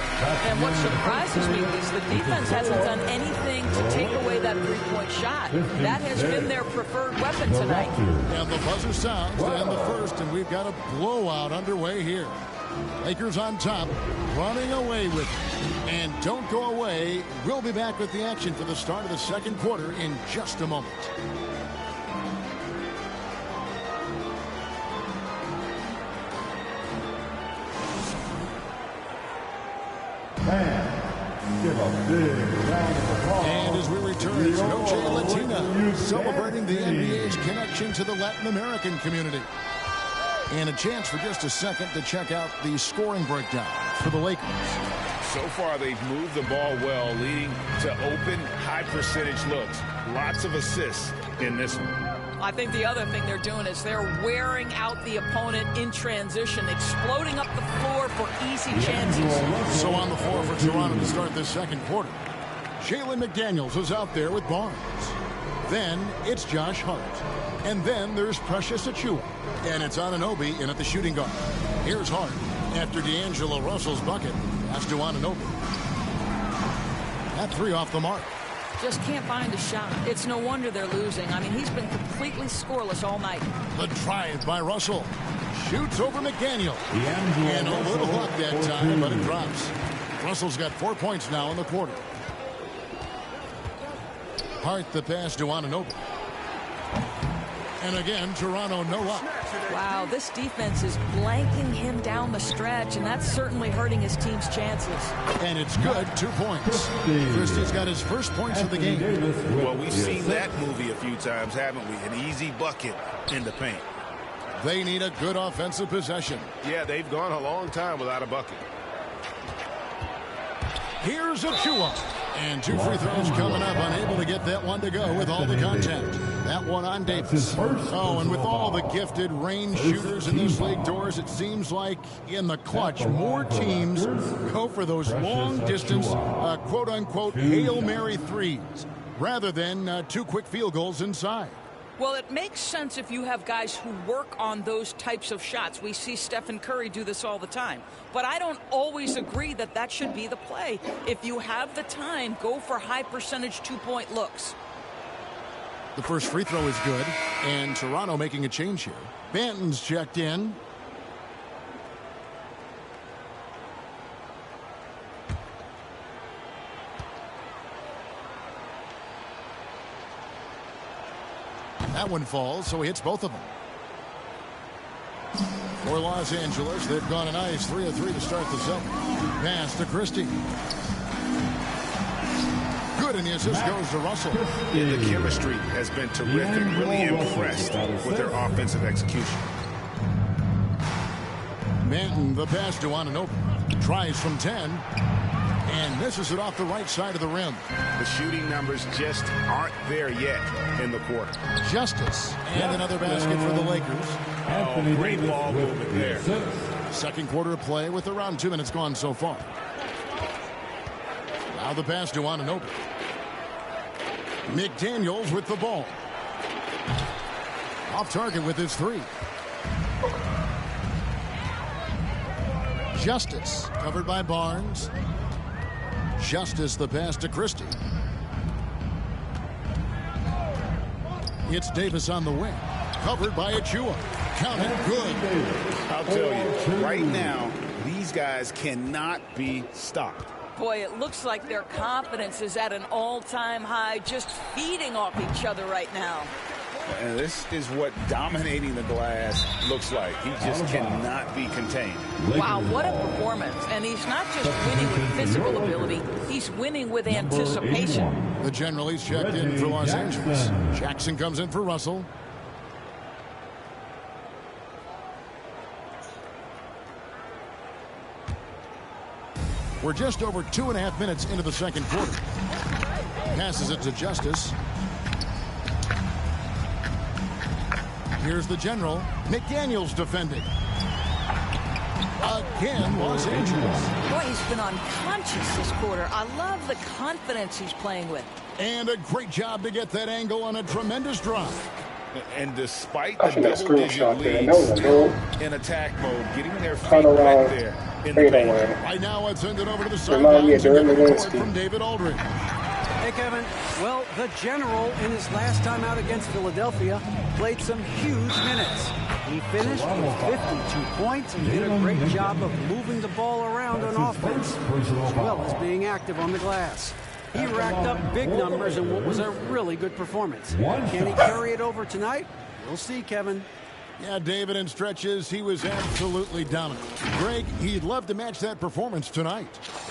N: And what surprises me is the defense hasn't done anything to take away that three-point shot. That has been their preferred weapon tonight.
B: And the buzzer sounds to end the first, and we've got a blowout underway here. Lakers on top, running away with it. And don't go away. We'll be back with the action for the start of the second quarter in just a moment.
J: Give a big round of applause.
B: And as we return, it's Noche Latina, celebrating the NBA's connection to the Latin American community. And a chance for just a second to check out the scoring breakdown for the Lakers.
D: So far, they've moved the ball well, leading to open, high-percentage looks. Lots of assists in this one.
N: I think the other thing they're doing is they're wearing out the opponent in transition, exploding up the floor for easy chances.
B: So on the floor for Toronto to start this second quarter. Jalen McDaniels is out there with Barnes. Then it's Josh Hart. And then there's Precious Achiuwa. And it's Anunoby in at the shooting guard. Here's Hart after D'Angelo Russell's bucket. That's to Anunoby. That 3 off the mark.
N: Just can't find a shot. It's no wonder they're losing. I mean, he's been completely scoreless all night.
B: The drive by Russell. Shoots over McDaniel. And a little luck that time, but it drops. Russell's got 4 points now in the quarter. Hart the pass to Anunoby. And again, Toronto no luck.
N: Wow, this defense is blanking him down the stretch, and that's certainly hurting his team's chances.
B: And it's good, 2 points. Christie's got his first points of the game.
G: Well, we've seen that movie a few times, haven't we? An easy bucket in the paint.
B: They need a good offensive possession.
A: Yeah, they've gone a long time without a bucket.
B: Here's Achiuwa. And 2 free throws coming up, unable to get that one to go with all the contact. That one on Davis. Oh, and with all the gifted range shooters in this league, Doors, it seems like in the clutch, more teams go for those long-distance, quote-unquote, Hail Mary threes, rather than 2 quick field goals inside.
N: Well, it makes sense if you have guys who work on those types of shots. We see Stephen Curry do this all the time. But I don't always agree that that should be the play. If you have the time, go for high-percentage 2-point looks.
B: The first free throw is good, and Toronto making a change here. Banton's checked in. That one falls, so he hits both of them. For Los Angeles, they've gone a nice 3 of 3 to start the second. Pass to Christie. Good, and the assist goes to Russell.
A: Yeah, the chemistry has been terrific. Really impressed with their offensive execution.
B: Manton, the pass to Anunoby. Tries from 10. And misses it off the right side of the rim.
D: The shooting numbers just aren't there yet in the quarter.
B: Justice. And another basket for the Lakers.
D: Oh, great ball movement there.
B: Second quarter of play with around 2 minutes gone so far. Now the pass to Anunoby. McDaniels with the ball. Off target with his three. Justice covered by Barnes. Justice the pass to Christie. It's Davis on the wing. Covered by Achua. Counted good.
D: I'll tell you, right now, these guys cannot be stopped.
N: Boy, it looks like their confidence is at an all-time high, just feeding off each other right now.
D: And this is what dominating the glass looks like. He just cannot be contained.
N: Wow, what a performance. And he's not just winning with physical ability, he's winning with anticipation.
B: The general is checked in for Los Angeles. Jackson comes in for Russell. We're just over 2.5 minutes into the second quarter. Passes it to Justice. Here's the general. McDaniels defending. Again, Los Angeles.
N: Boy, he's been unconscious this quarter. I love the confidence he's playing with.
B: And a great job to get that angle on a tremendous drive.
D: And despite the double-digit leads, still in attack mode, getting their feet right there in the paint.
B: Right now, it's sending over to the sidelines to get a report from David Aldridge.
O: Hey, Kevin. Well, the general, in his last time out against Philadelphia, played some huge minutes. He finished with 52 points and did a great job of moving the ball around on offense, as well as being active on the glass. He racked up big numbers in what was a really good performance. Can he carry it over tonight? We'll see, Kevin.
B: Yeah, David, in stretches, he was absolutely dominant. Greg, he'd love to match that performance tonight.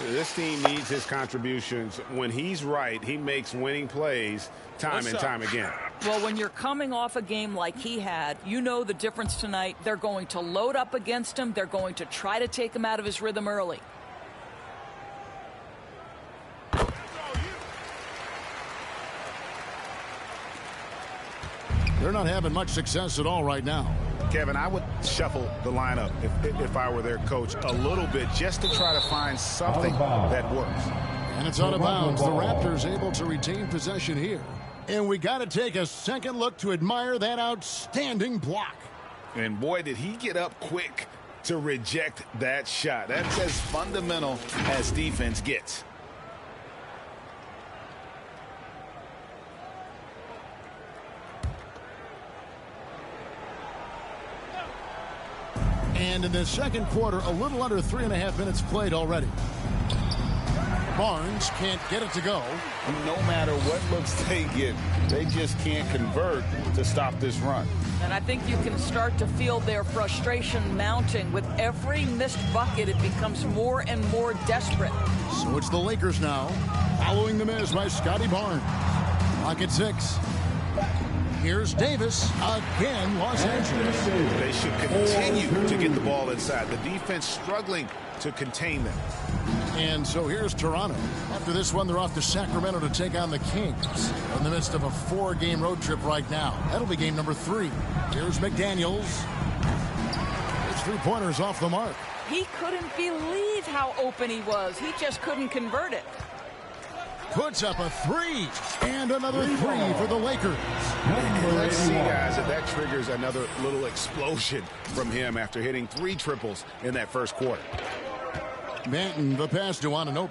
A: This team needs his contributions. When he's right, he makes winning plays time and time again.
N: Well, when you're coming off a game like he had, you know the difference tonight. They're going to load up against him. They're going to try to take him out of his rhythm early.
B: They're not having much success at all right now.
A: Kevin, I would shuffle the lineup if I were their coach a little bit just to try to find something that works.
B: And it's out of bounds. The Raptors able to retain possession here. And we got to take a second look to admire that outstanding block.
D: And boy, did he get up quick to reject that shot. That's as fundamental as defense gets.
B: And in the second quarter, a little under 3.5 minutes played already. Barnes can't get it to go.
D: No matter what looks they get, they just can't convert to stop this run.
N: And I think you can start to feel their frustration mounting. With every missed bucket, it becomes more and more desperate.
B: So it's the Lakers now, following the miss by Scotty Barnes. Clock at 6. Here's Davis again, Los Angeles.
A: They should continue to get the ball inside. The defense struggling to contain them.
B: And so here's Toronto. After this one, they're off to Sacramento to take on the Kings. In the midst of a 4-game road trip right now. That'll be game number 3. Here's McDaniels. His 3-pointers off the mark.
N: He couldn't believe how open he was. He just couldn't convert it.
B: Puts up a 3. And another 3 for the Lakers.
A: Let's see, guys, if that triggers another little explosion from him after hitting 3 triples in that first quarter.
B: Manton, the pass to Anunoby.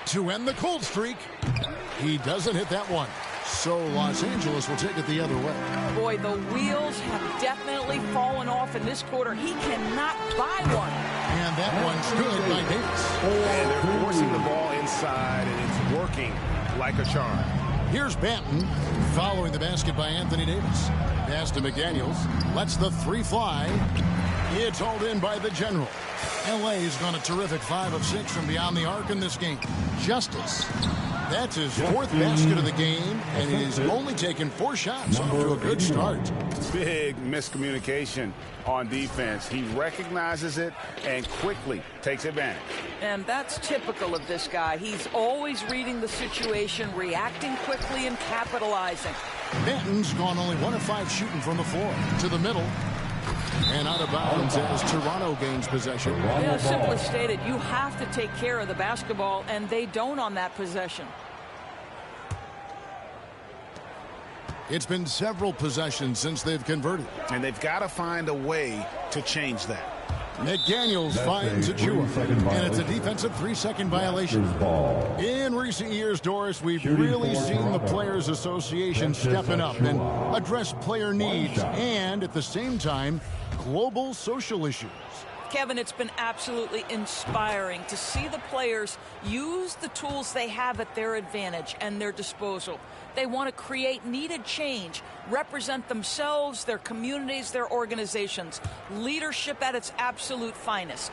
B: To end the cold streak. He doesn't hit that one. So Los Angeles will take it the other way.
N: Boy, the wheels have definitely fallen off in this quarter. He cannot buy one.
B: And that one's good by Davis.
A: And they're forcing the ball inside, and it's working like a charm.
B: Here's Banton following the basket by Anthony Davis. Pass to McDaniels. Lets the 3 fly. It's hauled in by the general. LA's gone a terrific 5 of 6 from beyond the arc in this game. Justice. That's his 4th basket of the game, and he's only taken 4 shots. Off to a good start.
D: Big miscommunication on defense. He recognizes it and quickly takes advantage.
N: And that's typical of this guy. He's always reading the situation, reacting quickly, and capitalizing.
B: Benton's gone only 1 of 5 shooting from the floor. To the middle. And out of bounds as Toronto gains possession.
N: Yeah, simply stated, you have to take care of the basketball, and they don't on that possession.
B: It's been several possessions since they've converted.
D: And they've got to find a way to change that.
B: McDaniels finds Achua, and it's a defensive 3-second violation. In recent years, Doris, we've really seen the Players Association stepping up and address player needs and, at the same time, global social issues.
N: Kevin, it's been absolutely inspiring to see the players use the tools they have at their advantage and their disposal. They want to create needed change, represent themselves, their communities, their organizations. Leadership at its absolute finest.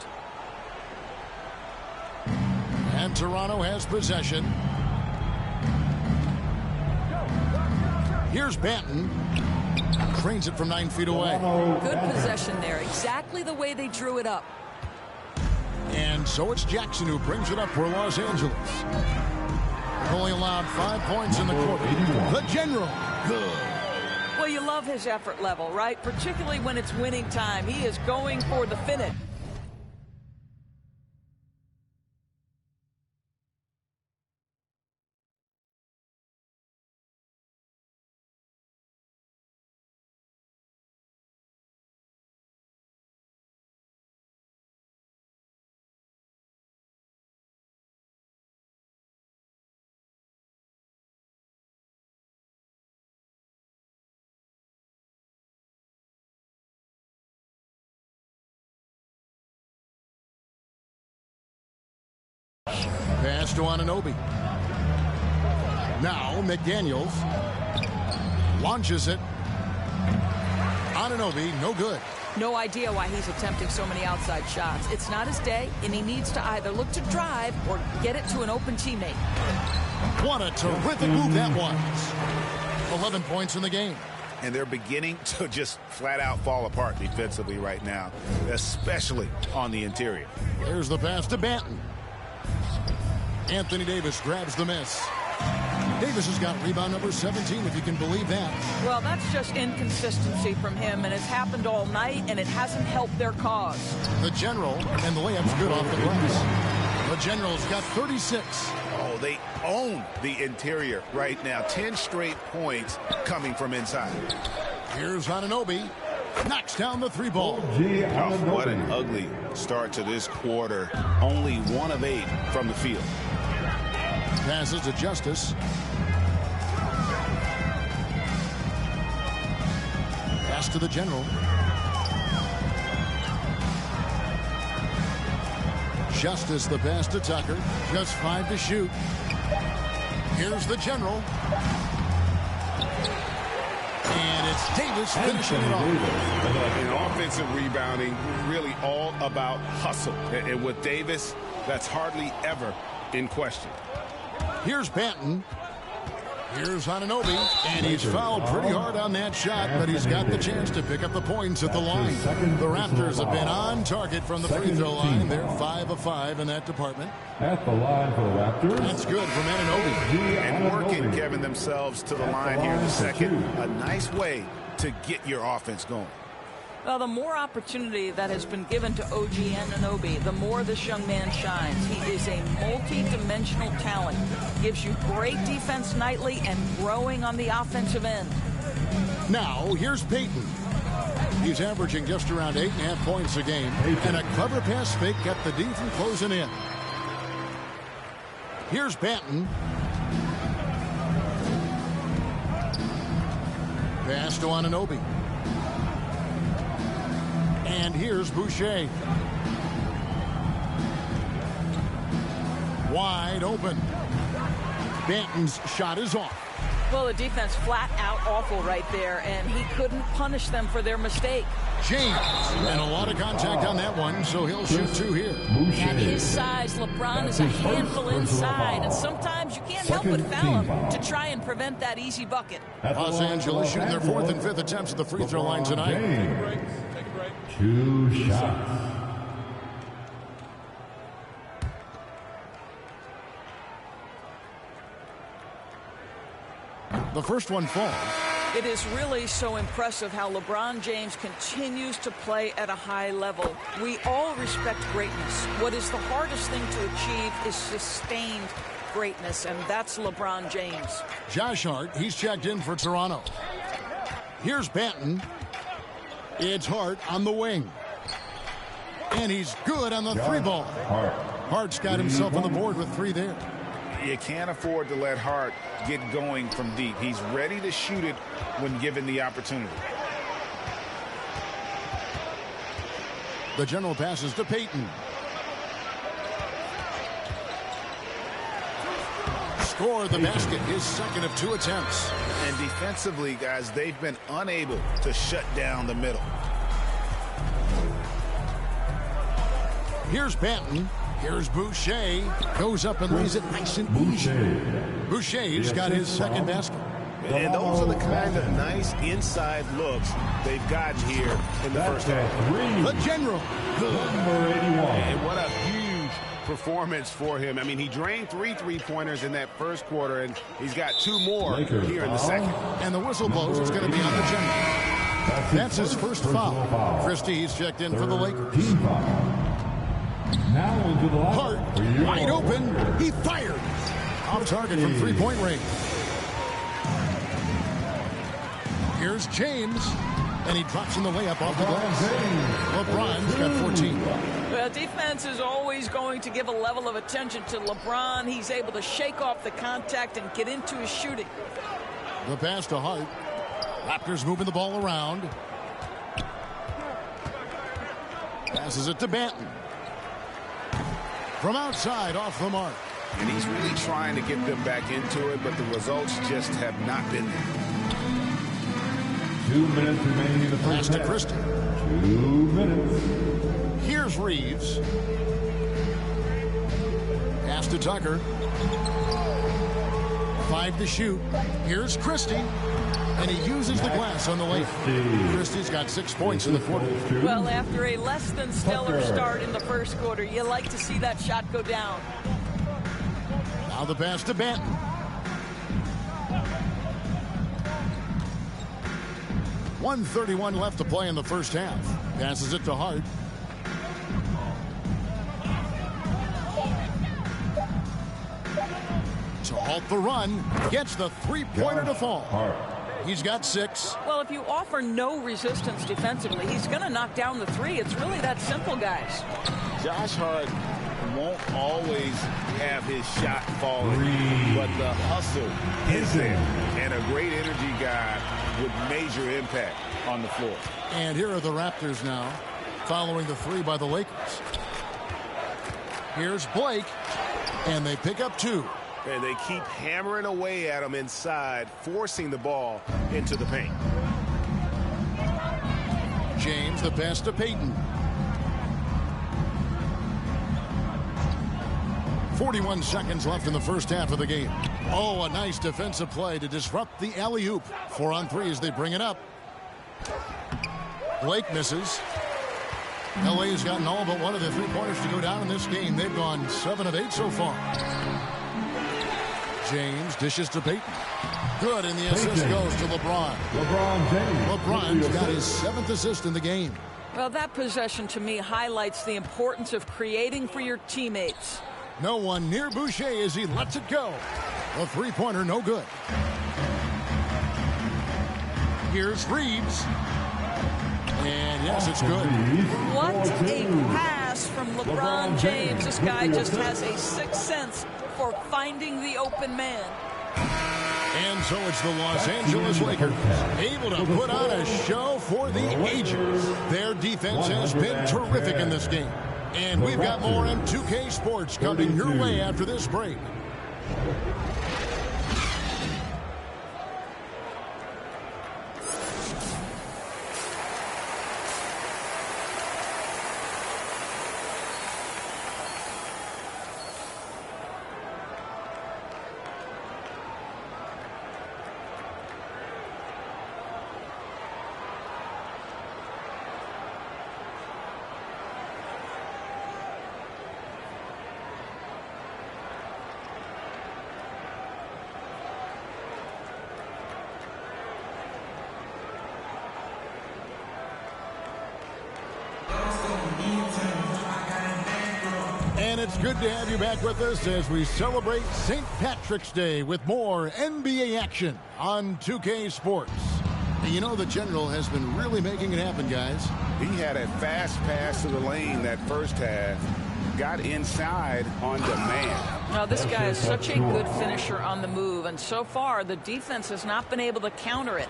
B: And Toronto has possession. Here's Banton. Trains it from 9 feet away.
N: Good possession there. Exactly the way they drew it up.
B: And so it's Jackson who brings it up for Los Angeles. They've only allowed 5 points in the quarter. The General. Good.
N: Well, you love his effort level, right? Particularly when it's winning time. He is going for the finish.
B: Pass to Anunoby. Now McDaniels launches it. Anunoby, no good.
N: No idea why he's attempting so many outside shots. It's not his day, and he needs to either look to drive or get it to an open teammate.
B: What a terrific move that was. 11 points in the game.
D: And they're beginning to just flat out fall apart defensively right now, especially on the interior.
B: There's the pass to Banton. Anthony Davis grabs the miss. Davis has got rebound number 17, if you can believe that.
N: Well, that's just inconsistency from him, and it's happened all night, and it hasn't helped their cause.
B: The General, and the layup's good off the glass. The General's got 36.
D: Oh, they own the interior right now. 10 straight points coming from inside.
B: Here's Anunoby. Knocks down the 3-ball.
D: Oh, what an ugly start to this quarter. Only 1 of 8 from the field.
B: Passes to Justice. Pass to the General. Justice the pass to Tucker. Just 5 to shoot. Here's the General. And it's Davis finishing it off.
D: In offensive rebounding, really all about hustle. And with Davis, that's hardly ever in question.
B: Here's Banton. Here's Anunoby, and he's fouled pretty hard on that shot, but he's got the chance to pick up the points at the line. The Raptors have been on target from the free throw line. They're 5 of 5 in that department.
J: At the line for the Raptors.
B: That's good from Anunoby.
D: And working, Kevin, themselves to the line here in the second. A nice way to get your offense going.
N: Well, the more opportunity that has been given to OG Anunoby, the more this young man shines. He is a multi-dimensional talent. Gives you great defense nightly and growing on the offensive end.
B: Now, here's Payton. He's averaging just around 8.5 points a game. And a clever pass fake kept the D from closing in. Here's Banton. Pass to Anunoby. And here's Boucher. Wide open. Banton's shot is off.
N: Well, the defense flat out awful right there, and he couldn't punish them for their mistake.
B: James, and a lot of contact on that one, so he'll shoot 2 here.
N: At his size, LeBron is a handful inside, and sometimes you can't help but foul him to try and prevent that easy bucket.
B: Los Angeles shooting their 4th and 5th attempts at the free throw line tonight.
J: Take a break. 2 shots.
B: The first one falls.
N: It is really so impressive how LeBron James continues to play at a high level. We all respect greatness. What is the hardest thing to achieve is sustained greatness, and that's LeBron James.
B: Josh Hart, he's checked in for Toronto. Here's Banton. It's Hart on the wing. And he's good on the 3 ball. Hart's got himself on the board with 3 there.
D: You can't afford to let Hart get going from deep. He's ready to shoot it when given the opportunity.
B: The general passes to Payton. Scored the basket, his 2nd of 2 attempts.
D: And defensively, guys, they've been unable to shut down the middle.
B: Here's Banton. Here's Boucher. Goes up and lays it nice and easy. Boucher's got his 2nd basket.
A: And those are the kind of nice inside looks they've gotten here in the first half.
B: The general.
J: Number 81.
A: And what a huge performance for him. I mean, he drained 3 3-pointers in that first quarter, and he's got 2 more here in the second.
B: And the whistle blows. It's going to be on the general. That's his first foul. Christie, he's checked in for the Lakers.
J: Now into the
B: Hart, wide open. He fired. Off target from 3-point range. Here's James. And he drops in the layup off the glass. LeBron's got 14.
N: Well, defense is always going to give a level of attention to LeBron. He's able to shake off the contact and get into his shooting.
B: The pass to Hart. Raptors moving the ball around. Passes it to Banton. From outside, off the mark.
A: And he's really trying to get them back into it, but the results just have not been there.
J: 2 minutes remaining in the
B: Pass
J: first
B: to
J: half.
B: Christie.
J: 2 minutes.
B: Here's Reeves. Pass to Tucker. 5 to shoot. Here's Christie. And he uses the glass on the layup. Christie's got 6 points in the quarter.
N: Well, after a less than stellar start in the first quarter, you like to see that shot go down.
B: Now the pass to Banton. .131 left to play in the first half. Passes it to Hart. To halt the run. Gets the 3-pointer to fall. He's got 6.
N: Well, if you offer no resistance defensively, he's going to knock down the 3. It's really that simple, guys.
D: Josh Hart won't always have his shot falling, but the hustle is there. And a great energy guy with major impact on the floor.
B: And here are the Raptors now, following the 3 by the Lakers. Here's Blake, and they pick up 2.
A: And they keep hammering away at him inside, forcing the ball into the paint.
B: James, the pass to Payton. 41 seconds left in the first half of the game. Oh, a nice defensive play to disrupt the alley-oop. 4 on 3 as they bring it up. Blake misses. LA's gotten all but one of the 3-pointers to go down in this game. They've gone 7 of 8 so far. James dishes to Payton. Good, and the assist goes to LeBron.
J: LeBron James.
B: LeBron's got his 7th assist in the game.
N: Well, that possession to me highlights the importance of creating for your teammates.
B: No one near Boucher as he lets it go. A 3-pointer, no good. Here's Reeves. And yes, it's good.
N: What a pass from LeBron James. This guy just has a sixth sense for finding the open man.
B: And so it's the Los Angeles Lakers able to put on a show for the ages. Their defense has been terrific in this game. And we've got more M2K Sports coming your way after this break. And it's good to have you back with us as we celebrate St. Patrick's Day with more NBA action on 2K Sports. And you know the General has been really making it happen, guys.
D: He had a fast pass to the lane that first half. Got inside on demand.
N: Now, this guy is such a good finisher on the move, and so far the defense has not been able to counter it.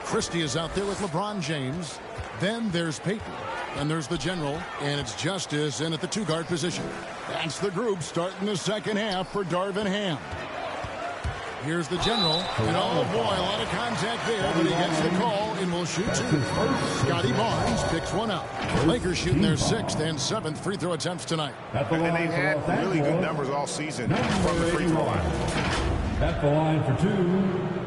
B: Christie is out there with LeBron James. Then there's Peyton. And there's the General, and it's Justice in at the two-guard position. That's the group starting the second half for Darvin Ham. Here's the General, and oh boy, a lot of contact there, but he gets the call and will shoot two. Scotty Barnes picks one up. Lakers shooting their 6th and 7th free throw attempts tonight.
A: And they've had really good numbers all season from the free throw line.
J: At the line for 2.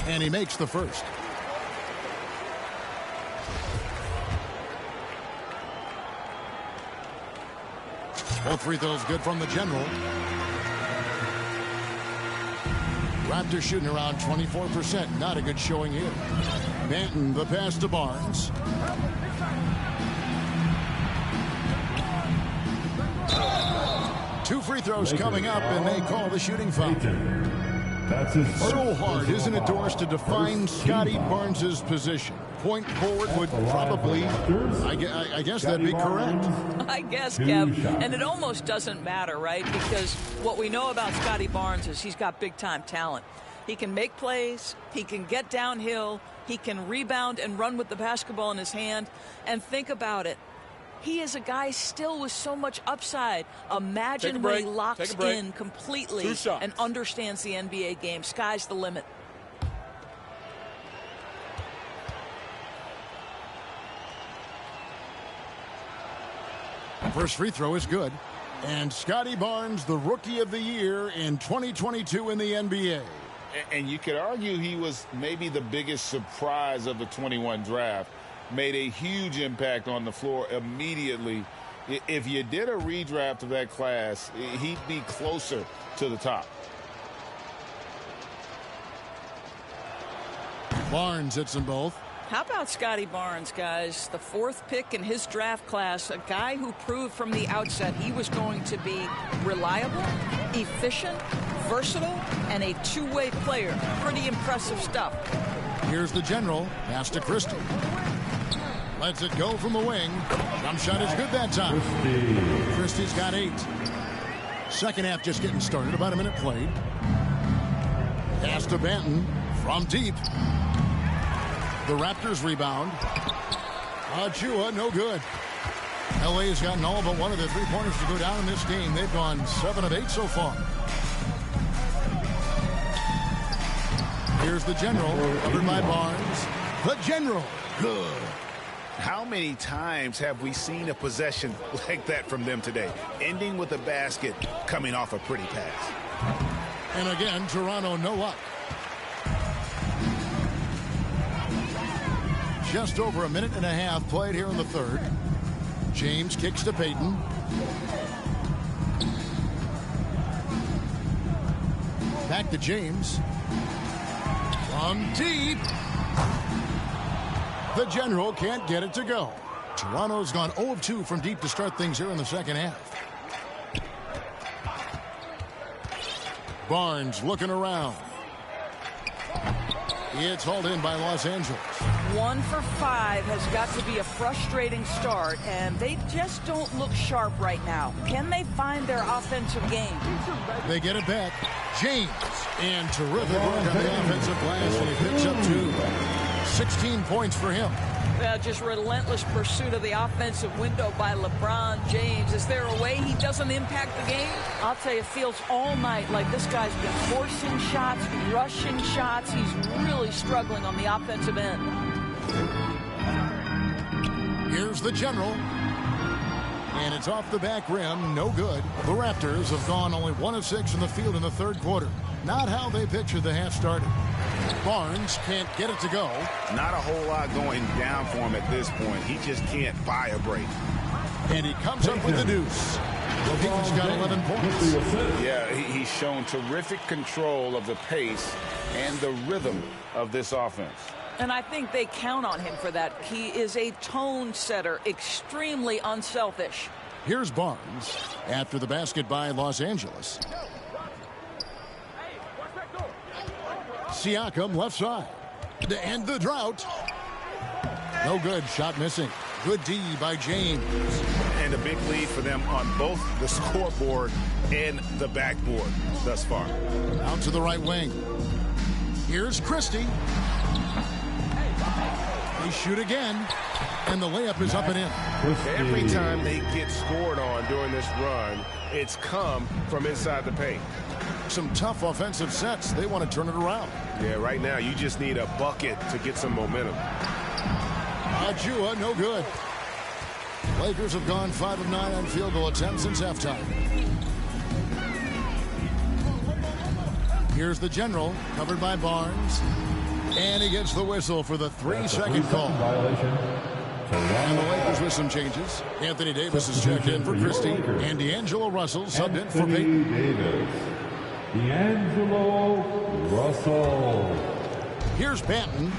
B: And he makes the first. Both free throws good from the General. Raptors shooting around 24%. Not a good showing here. Banton, the pass to Barnes. Two free throws coming up, and they call the shooting foul.
J: That's his
B: so hard, isn't it, Doris, to define Scotty Barnes' position? Point forward would probably, I guess that'd be correct.
N: I guess, Kev. And it almost doesn't matter, right? Because what we know about Scotty Barnes is he's got big-time talent. He can make plays. He can get downhill. He can rebound and run with the basketball in his hand. And think about it. He is a guy still with so much upside. Imagine when he locks in completely and understands the NBA game. Sky's the limit.
B: First free throw is good. And Scotty Barnes, the Rookie of the Year in 2022 in the NBA.
D: And you could argue he was maybe the biggest surprise of the 21 draft. Made a huge impact on the floor immediately. If you did a redraft of that class, he'd be closer to the top.
B: Barnes hits them both.
N: How about Scotty Barnes, guys? The 4th pick in his draft class, a guy who proved from the outset he was going to be reliable, efficient, versatile, and a two-way player. Pretty impressive stuff.
B: Here's the General. Pass to Christie. Lets it go from the wing. Jump shot is good that time. Christie's got 8. Second half just getting started. About a minute played. Pass to Banton from deep. The Raptors rebound. Achua, no good. LA's gotten all but one of the three-pointers to go down in this game. They've gone 7 of 8 so far. Here's the General, covered by Barnes. The General, good.
D: How many times have we seen a possession like that from them today? Ending with a basket, coming off a pretty pass.
B: And again, Toronto no luck. Just over a minute and a half played here in the third. James kicks to Peyton. Back to James. From deep. The General can't get it to go. Toronto's gone 0 of 2 from deep to start things here in the second half. Barnes looking around. It's hauled in by Los Angeles.
N: 1 for 5 has got to be a frustrating start, and they just don't look sharp right now. Can they find their offensive game?
B: They get it back. James, and terrific work on the offensive glass, and he picks up 2. 16 points for him.
N: Just relentless pursuit of the offensive window by LeBron James. Is there a way he doesn't impact the game? I'll tell you, it feels all night like this guy's been forcing shots, rushing shots. He's really struggling on the offensive end.
B: Here's the General. And it's off the back rim, no good. The Raptors have gone only 1 of 6 from the field in the third quarter. Not how they pictured the half started. Barnes can't get it to go.
D: Not a whole lot going down for him at this point. He just can't buy a break.
B: And he comes up with the deuce. He's got 11 points.
D: Yeah, he's shown terrific control of the pace and the rhythm of this offense.
N: And I think they count on him for that. He is a tone setter, extremely unselfish.
B: Here's Barnes after the basket by Los Angeles. Siakam left side. To end the drought. No good. Shot missing. Good D by James.
D: And a big lead for them on both the scoreboard and the backboard thus far.
B: Out to the right wing. Here's Christie. They shoot again. And the layup is up and in.
A: Every time they get scored on during this run, it's come from inside the paint.
B: Some tough offensive sets. They want to turn it around.
A: Yeah, right now you just need a bucket to get some momentum.
B: Ajua, no good. Lakers have gone 5 of 9 on field goal attempts since halftime. Here's the general, covered by Barnes. And he gets the whistle for the 3-second call. And the Lakers with some changes. Anthony Davis is checked in for Christie. And D'Angelo Russell subbed in for Payton.
J: D'Angelo Russell.
B: Here's Banton.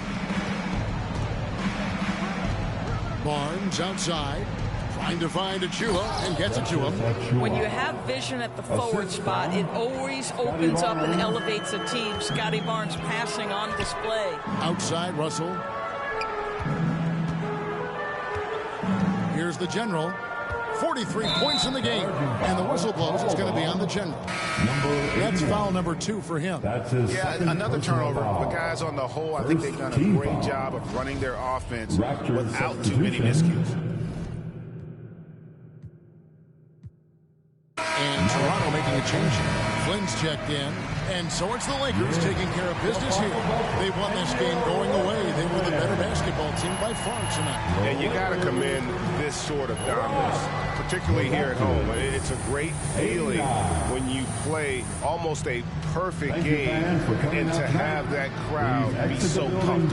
B: Barnes outside. Trying to find Achua and gets it to him.
N: When you have vision at the forward spot, it always opens up and elevates a team. Scotty Barnes passing on display.
B: Outside Russell. Here's the general. 43 points in the game. And the whistle blows. It's going to be on the general. That's foul number 2 for him.
D: Yeah, another turnover. But guys, on the whole, I think they've done a great job of running their offense without too many miscues.
B: And Toronto making a change. Flynn's checked in. And so it's the Lakers taking care of business here. They won this game going away. They were the better basketball team by far tonight.
A: And you got to commend this sort of dominance, particularly here at home. It's a great feeling when you play almost a perfect game and to have that crowd be so pumped.